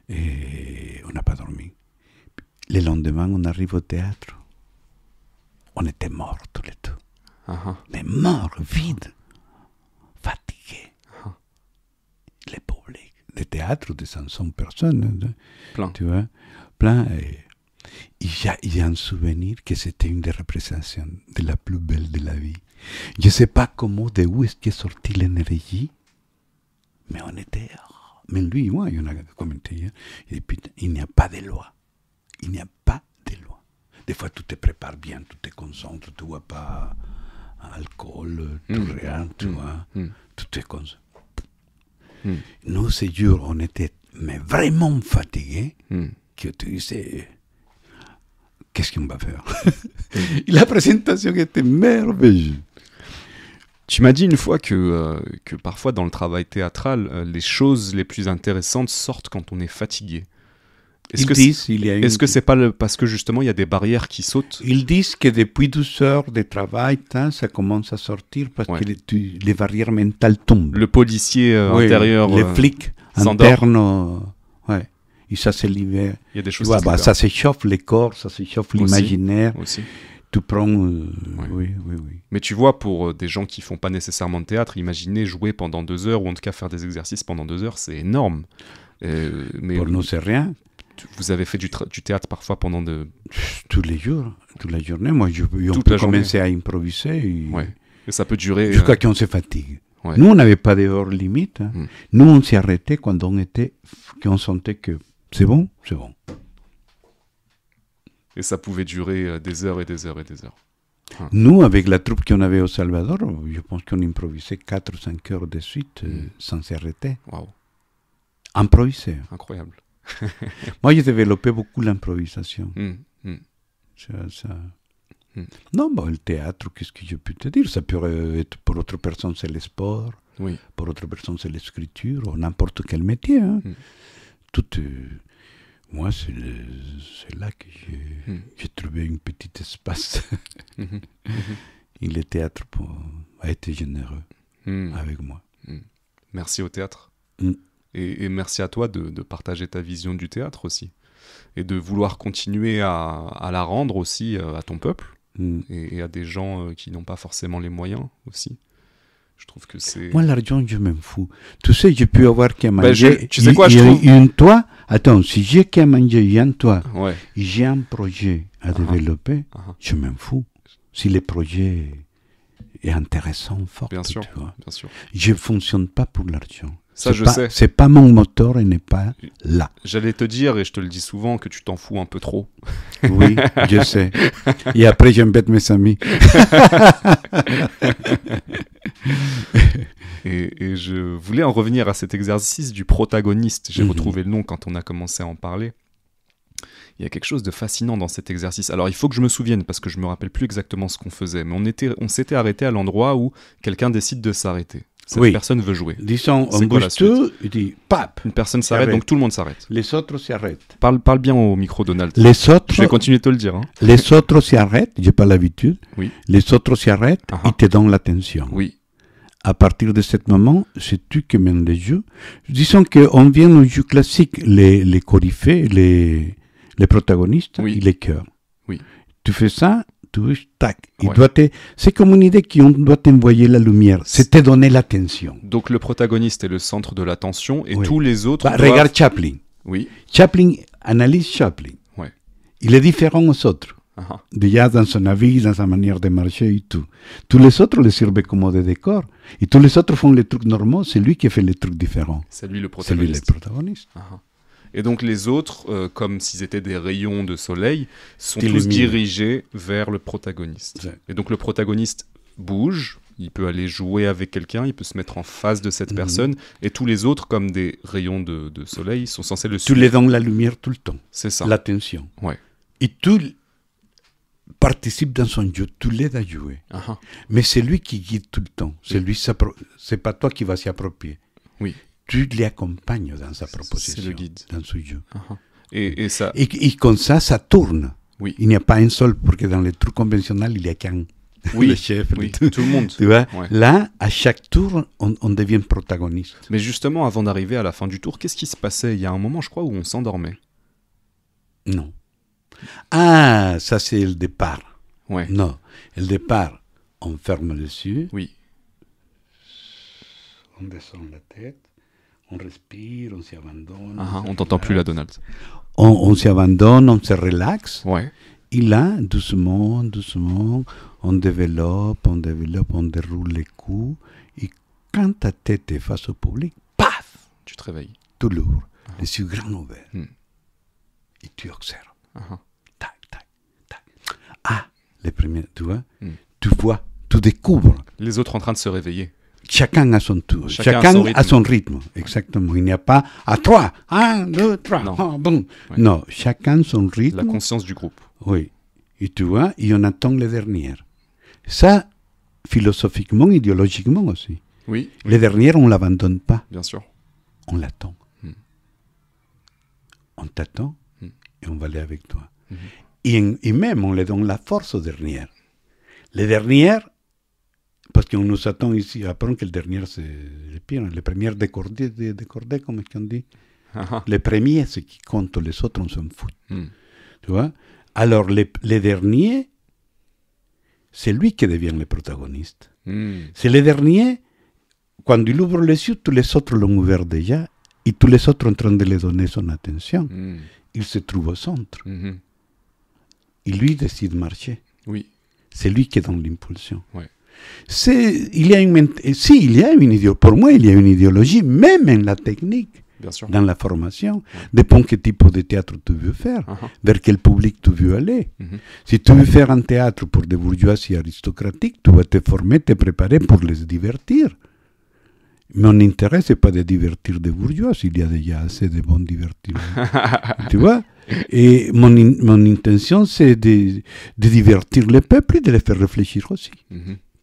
et on n'a pas dormi. Le lendemain, on arrive au théâtre. On était morts tous les deux. Mais morts, vides, fatigués. Le public, le théâtre de 500 personnes. Plein. Tu vois, plein. Et il y a un souvenir que c'était une des représentations de la plus belle de la vie. Je ne sais pas de où est sortie l'énergie, mais on était... Mais lui, moi, il y en a commenté. Il dit, putain, il n'y a pas de loi. Il n'y a pas de loi. Des fois, tu te prépares bien, tu te concentres, tu ne vois pas alcool, rien, tu vois. Tu te concentres. Nous, ces jours, on était mais vraiment fatigués, que tu disais, qu'est-ce qu'on va faire? La présentation était merveilleuse. Tu m'as dit une fois que parfois dans le travail théâtral, les choses les plus intéressantes sortent quand on est fatigué. Est-ce que c'est pas parce que justement il y a des barrières qui sautent? Ils disent que depuis 12 heures de travail, ça commence à sortir parce que les barrières mentales tombent. Le policier intérieur, les flics internes, et ça se libère. Il y a des choses ça s'échauffe les corps, ça s'échauffe l'imaginaire. Aussi. Tu prends... Oui. Mais tu vois, pour des gens qui font pas nécessairement de théâtre, imaginer jouer pendant 2 heures, ou en tout cas faire des exercices pendant 2 heures, c'est énorme. Mais pour nous, c'est rien. Vous avez fait du théâtre parfois pendant tous les jours, toute la journée. Moi, on peut commencer à improviser. Et ça peut durer... Jusqu'à qu'on se fatigue. Nous, on n'avait pas d'heure limite. Nous, on s'y arrêtait quand on sentait que c'est bon, c'est bon. Et ça pouvait durer des heures et des heures et des heures. Nous, avec la troupe qu'on avait au Salvador, je pense qu'on improvisait 4 ou 5 heures de suite sans s'arrêter. Waouh. Improviser. Incroyable. Moi, j'ai développé beaucoup l'improvisation. Non, le théâtre, qu'est-ce que je peux te dire? Ça peut être, pour d'autres personnes, c'est le sport. Pour d'autres personnes, c'est l'écriture, ou n'importe quel métier. Moi, c'est là que j'ai trouvé un petit espace. Et le théâtre a été généreux avec moi. Merci au théâtre. Et merci à toi de partager ta vision du théâtre aussi. Et de vouloir continuer à la rendre aussi à ton peuple. Et à des gens qui n'ont pas forcément les moyens aussi. Je trouve que c'est... Moi, l'argent, je m'en fous. Tu sais, j'ai pu avoir qu'à manger. Tu sais quoi, je trouve... Une toit. Attends, si j'ai qu'à manger un toit, et j'ai un projet à développer, je m'en fous. Si le projet est intéressant, fort. Bien sûr. Je ne fonctionne pas pour l'argent. Ça, je sais. C'est pas mon moteur et n'est pas là. J'allais te dire, et je te le dis souvent, que tu t'en fous un peu trop. Oui, je sais. Et après, j'embête mes amis. Et je voulais en revenir à cet exercice du protagoniste. J'ai retrouvé le nom quand on a commencé à en parler. Il y a quelque chose de fascinant dans cet exercice. Alors, il faut que je me souvienne, parce que je ne me rappelle plus exactement ce qu'on faisait. Mais on s'était arrêté à l'endroit où quelqu'un décide de s'arrêter. Cette personne veut jouer. Disons, on bouge tout, il dit « pap ». Une personne s'arrête, donc tout le monde s'arrête. Les autres s'arrêtent. Parle bien au micro, Donald. Les autres, je vais continuer de te le dire. Les autres s'arrêtent, je n'ai pas l'habitude. Les autres s'arrêtent, ils te donnent l'attention. À partir de ce moment, c'est tu qui mènes le jeu. Disons qu'on vient au jeu classique, les coryphées, les protagonistes, et les chœurs. Tu fais ça, tac. C'est comme une idée qu'on doit t'envoyer la lumière. C'est te donner l'attention. Donc le protagoniste est le centre de l'attention et tous les autres Regarde Chaplin. Chaplin, analyse Chaplin. Il est différent aux autres. Déjà dans son avis, dans sa manière de marcher et tout. Tous les autres le servent comme des décors. Et tous les autres font les trucs normaux. C'est lui qui fait les trucs différents. C'est lui le protagoniste. C'est lui le protagoniste. Et donc les autres, comme s'ils étaient des rayons de soleil, sont tous dirigés vers le protagoniste. Et donc le protagoniste bouge, il peut aller jouer avec quelqu'un, il peut se mettre en face de cette personne, et tous les autres, comme des rayons de soleil, sont censés le suivre. Tu les donnes la lumière tout le temps. C'est ça. L'attention. Ouais. Et tout participe dans son jeu, tu l'aides à jouer. Mais c'est lui qui guide tout le temps. C'est pas toi qui vas s'y approprier. Oui. Tu l'accompagnes dans sa proposition, c'est le guide. dans ce jeu. Et ça... Et comme ça tourne. Oui. Il n'y a pas un seul, parce que dans les trucs conventionnels, il n'y a qu'un. Oui, le chef, oui, tout le monde. Tu vois, ouais. Là, à chaque tour, on devient protagoniste. Mais justement, avant d'arriver à la fin du tour, qu'est-ce qui se passait? Il y a un moment, je crois, où on s'endormait. Non. Ah, ça c'est le départ. Ouais. Non, le départ, on ferme les yeux. Oui. On descend la tête, on respire, on s'y abandonne. On t'entend plus là, Donald. On s'y abandonne, on se relaxe. Ouais. Et là, doucement, on développe, on déroule les coups. Et quand ta tête est face au public, paf, tu te réveilles. Tu l'ouvres, les yeux grands ouverts. Et tu observes. Tac, tac, tac. Ah, les premiers, tu vois, tu découvres. Les autres en train de se réveiller. Chacun a son tour, chacun a son rythme. Exactement. Il n'y a pas à 3, 1, 2, 3, bon. Ouais. Non, chacun son rythme. La conscience du groupe. Oui. Et tu vois, et on attend les dernières. Ça, philosophiquement, idéologiquement aussi. Oui. Les dernières, on ne l'abandonne pas. Bien sûr. On l'attend. On t'attend et on va aller avec toi. Et même, on les donne la force aux dernières. Les dernières, parce qu'on nous attend ici, apprendre que les dernières, c'est les pires. Les premières décordées, comme on dit. Les premiers, c'est qui comptent, les autres, on s'en fout. Tu vois? Alors, les derniers, c'est lui qui devient le protagoniste. C'est les derniers, quand il ouvre les yeux, tous les autres l'ont ouvert déjà, et tous les autres en train de lui donner son attention. Il se trouve au centre. Et lui décide de marcher. Oui. C'est lui qui donne l'impulsion. Ouais. Il y a une idéologie. Pour moi, il y a une idéologie, même en la technique. Bien sûr. Dans la formation, dépend quel type de théâtre tu veux faire, vers quel public tu veux aller. Si tu veux faire un théâtre pour des bourgeoisie aristocratiques, tu vas te former, te préparer pour les divertir. Mon intérêt, ce n'est pas de divertir des bourgeois, il y a déjà assez de bons divertissements. Tu vois? Et mon intention, c'est de divertir le peuple et de les faire réfléchir aussi.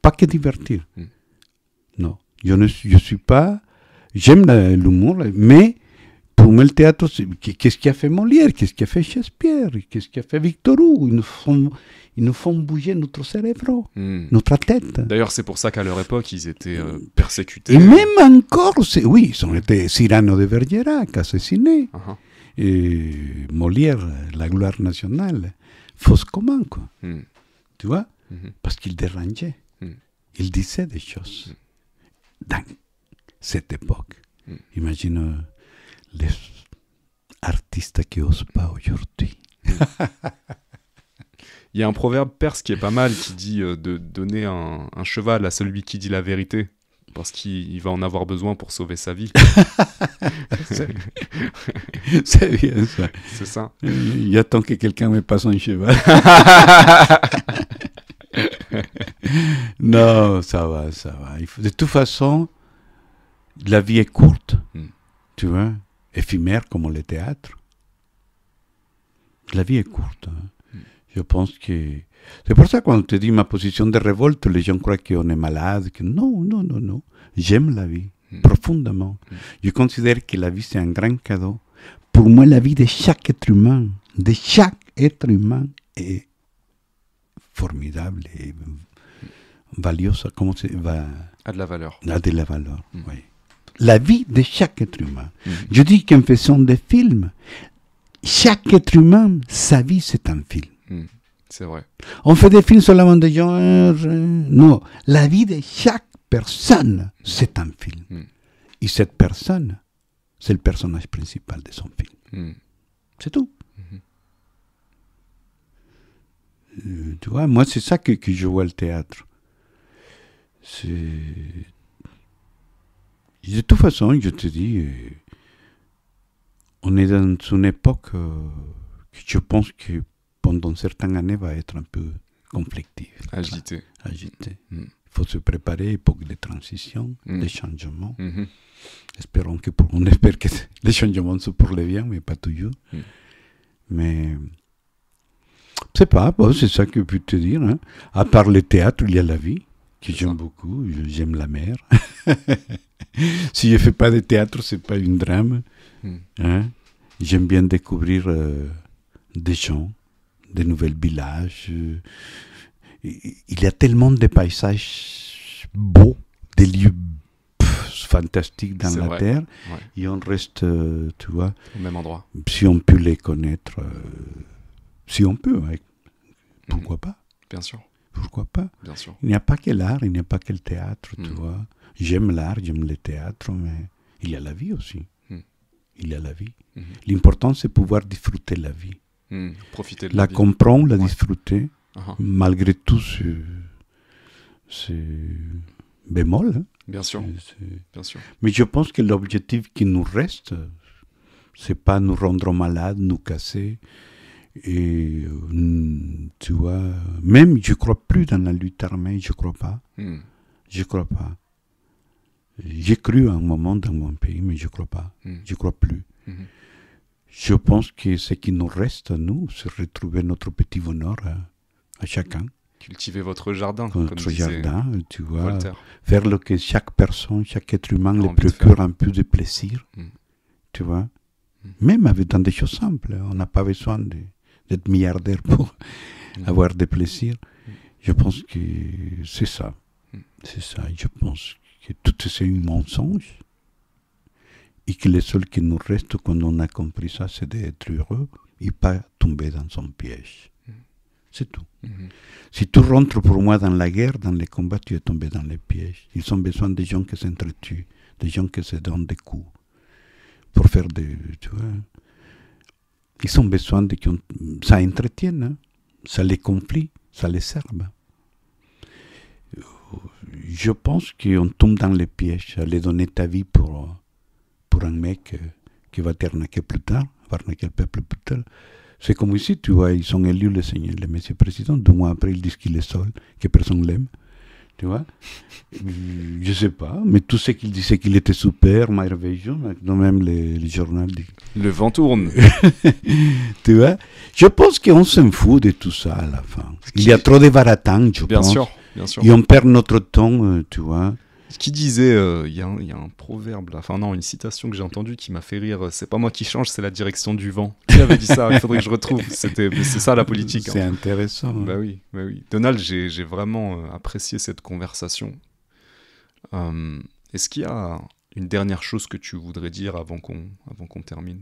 Pas que divertir. Non, je suis pas... J'aime l'humour, mais pour moi, le théâtre, qu'est-ce qui a fait Molière, qu'est-ce qui a fait Shakespeare, qu'est-ce qui a fait Victor Hugo? Ils nous font bouger notre cerveau, notre tête. D'ailleurs, c'est pour ça qu'à leur époque, ils étaient persécutés. Et même encore, oui, ils ont été Cyrano de Bergerac, assassinés. Et Molière, la gloire nationale, fausse comment, quoi. Tu vois? Parce qu'il dérangeait. Il disait des choses. Dans cette époque. Imagine les artistes qui n'osent pas aujourd'hui. Il y a un proverbe perse qui est pas mal qui dit de donner un cheval à celui qui dit la vérité parce qu'il va en avoir besoin pour sauver sa vie. C'est bien ça. C'est ça. Il attend que quelqu'un me passe un cheval. Non, ça va. De toute façon, la vie est courte, tu vois, éphémère comme le théâtre. La vie est courte. Je pense que... C'est pour ça que quand on te dit ma position de révolte, les gens croient qu'on est malade. Que... Non. J'aime la vie, profondément. Je considère que la vie, c'est un grand cadeau. Pour moi, la vie de chaque être humain, est formidable et valiosa. Comment c'est a de la valeur. A de la valeur, oui. La vie de chaque être humain. Je dis qu'en faisant des films, chaque être humain, sa vie, c'est un film. C'est vrai. On fait des films seulement de gens... Non, la vie de chaque personne, c'est un film. Et cette personne, c'est le personnage principal de son film. C'est tout. Tu vois, moi, c'est ça que je vois le théâtre. De toute façon, je te dis, on est dans une époque que je pense que pendant certaines années va être un peu conflictive. Agitée. Il faut se préparer, époque de transition, de changement. On espère que les changements sont pour le bien, mais pas toujours. Mais C'est pas, bon, c'est ça que je peux te dire. Hein. À part le théâtre, il y a la vie, que j'aime beaucoup. J'aime la mer. Si je fais pas de théâtre, c'est pas un drame. Hein. J'aime bien découvrir des gens, des nouveaux villages. Il y a tellement de paysages beaux, des lieux fantastiques dans la terre. Ouais. Et on reste, tu vois, au même endroit. Si on peut les connaître, si on peut, ouais. Pourquoi pas? Bien sûr. Pourquoi pas? Bien sûr. Il n'y a pas que l'art, il n'y a pas que le théâtre, tu vois. J'aime l'art, j'aime le théâtre, mais il y a la vie aussi. Il y a la vie. L'important, c'est pouvoir disfruter la vie. Profiter de la vie. Comprendre, la disfruter, malgré tout ce bémol. Hein. Bien sûr. Bien sûr. Mais je pense que l'objectif qui nous reste, c'est pas nous rendre malades, nous casser. Et tu vois, même je crois plus dans la lutte armée, je crois pas. Je crois pas. J'ai cru à un moment dans mon pays, mais je crois pas. Je crois plus. Je pense que ce qui nous reste à nous, c'est retrouver notre petit bonheur à chacun. Cultiver votre jardin, notre jardin, tu vois. Voltaire. Faire le que chaque personne, chaque être humain le procure un peu de plaisir. Tu vois. Même dans des choses simples. On n'a pas besoin d'être milliardaire pour avoir des plaisirs. Je pense que c'est ça. C'est ça. Je pense que tout c'est un mensonge. Et que le seul qui nous reste quand on a compris ça, c'est d'être heureux et pas tomber dans son piège. C'est tout. Si tu rentres pour moi dans la guerre, dans les combats, tu es tombé dans les pièges. Ils ont besoin de gens qui s'entretuent, des gens qui se donnent des coups pour faire des... Tu vois, ils ont besoin de que ça entretienne, hein. Ça les conflit, ça les serve. Je pense qu'on tombe dans les pièges, aller donner ta vie pour un mec qui va t'arnaquer plus tard, va arnaquer le peuple plus tard. C'est comme ici, tu vois, ils ont élu le monsieur président, 2 mois après ils disent qu'il est seul, que personne l'aime. Tu vois, je sais pas, mais tout ce qu'il disait qu'il était super, merveilleux, maintenant même les journaux disent. Le vent tourne. Tu vois, je pense qu'on s'en fout de tout ça à la fin. Il y a trop de baratins, je pense. Bien sûr. Et on perd notre temps, tu vois. Qui disait, il y a un proverbe, là, enfin non, une citation que j'ai entendue qui m'a fait rire, c'est pas moi qui change, c'est la direction du vent. Qui avait dit ça? Il faudrait que je retrouve. C'est ça la politique. C'est intéressant. Bah oui. Donald, j'ai vraiment apprécié cette conversation. Est-ce qu'il y a une dernière chose que tu voudrais dire avant qu'on termine?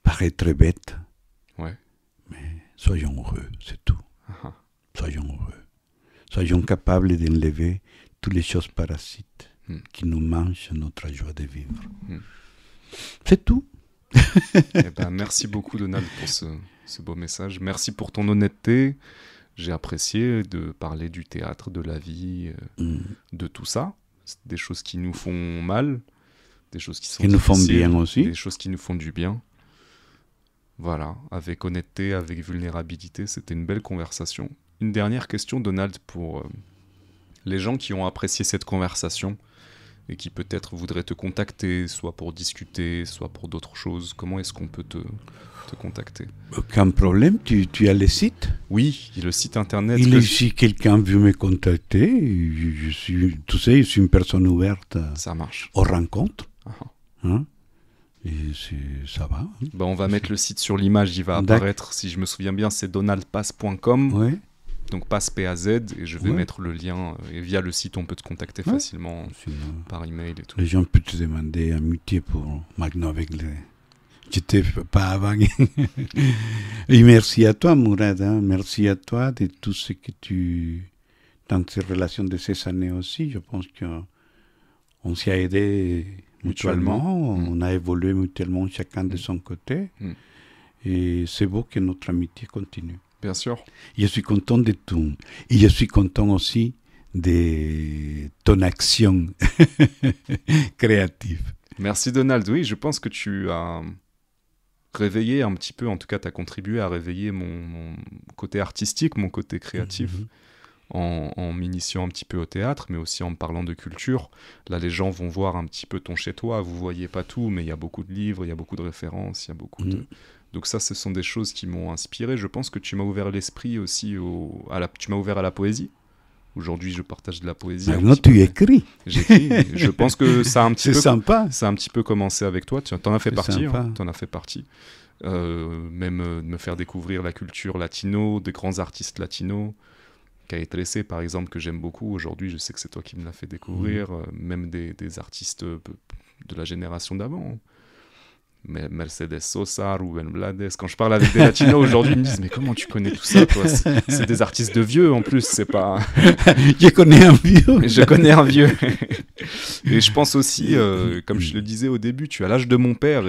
Paraître bête. Ouais. Mais soyons heureux, c'est tout. Soyons heureux. Soyons capables d'enlever toutes les choses parasites qui nous mangent notre joie de vivre. C'est tout. Eh ben, merci beaucoup, Donald, pour ce beau message. Merci pour ton honnêteté. J'ai apprécié de parler du théâtre, de la vie, de tout ça. C'est des choses qui nous font mal, des choses qui sont nous font bien aussi. Des choses qui nous font du bien. Voilà, avec honnêteté, avec vulnérabilité, c'était une belle conversation. Une dernière question, Donald, pour les gens qui ont apprécié cette conversation et qui peut-être voudraient te contacter, soit pour discuter, soit pour d'autres choses. Comment est-ce qu'on peut te contacter? Aucun problème, tu as le site? Oui, le site internet. Si quelqu'un veut me contacter, je suis une personne ouverte ça marche. Aux rencontres. Hein? Et ça va. Hein? Ben, on va mettre le site sur l'image, il va apparaître, si je me souviens bien, c'est donaldpass.com. Ouais. Donc passe PAZ, et je vais mettre le lien, et via le site on peut te contacter facilement par email et tout. Les gens peuvent te demander amitié pour maintenant avec les... J'étais pas avant. Et merci à toi, Mourad, hein. Merci à toi de tout ce que tu... Dans ces relations de ces années aussi, je pense qu'on s'est aidé mutuellement, on a évolué mutuellement chacun de son côté, et c'est beau que notre amitié continue. Bien sûr. Je suis content de tout. Et je suis content aussi de ton action créative. Merci Donald. Oui, je pense que tu as réveillé un petit peu, en tout cas tu as contribué à réveiller mon côté artistique, mon côté créatif, en m'initiant un petit peu au théâtre, mais aussi en me parlant de culture. Là, les gens vont voir un petit peu ton chez-toi. Vous voyez pas tout, mais il y a beaucoup de livres, il y a beaucoup de références, il y a beaucoup Donc ça, ce sont des choses qui m'ont inspiré. Je pense que tu m'as ouvert l'esprit aussi tu m'as ouvert à la poésie. Aujourd'hui, je partage de la poésie. Maintenant, tu écris. J'écris. Je pense que ça a un petit peu... sympa. Ça a un petit peu commencé avec toi. Tu en as fait partie. Sympa. T'en as fait partie. Même de me faire découvrir la culture latino, des grands artistes latinos. Calle 13, par exemple, que j'aime beaucoup. Aujourd'hui, je sais que c'est toi qui me l'as fait découvrir. Même des artistes de la génération d'avant. Mais Mercedes Sosa, Rubén Blades. Quand je parle avec des latinos aujourd'hui, ils me disent mais comment tu connais tout ça, toi? C'est des artistes de vieux en plus, c'est pas. Je connais un vieux. Je connais un vieux. Et je pense aussi, comme je le disais au début, tu as l'âge de mon père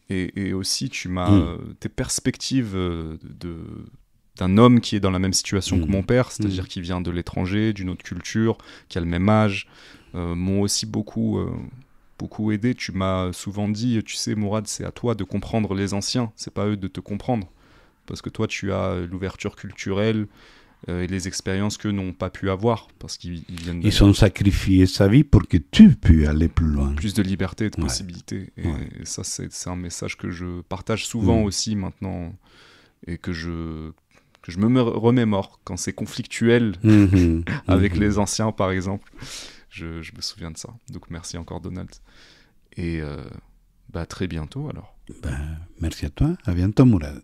et aussi tu m'as tes perspectives d'un homme qui est dans la même situation que mon père, c'est-à-dire qui vient de l'étranger, d'une autre culture, qui a le même âge, m'ont aussi beaucoup aidé. Tu m'as souvent dit, tu sais Mourad, c'est à toi de comprendre les anciens, c'est pas eux de te comprendre, parce que toi tu as l'ouverture culturelle et les expériences qu'eux n'ont pas pu avoir, parce qu'ils viennent Ils ont sacrifié sa vie pour que tu puisses aller plus loin. Plus de liberté, de possibilités. Et ça, c'est un message que je partage souvent aussi maintenant, et que je me remémore quand c'est conflictuel avec les anciens, par exemple. Je me souviens de ça. Donc merci encore, Donald. Et à très bientôt alors. Merci à toi. À bientôt, Mourad.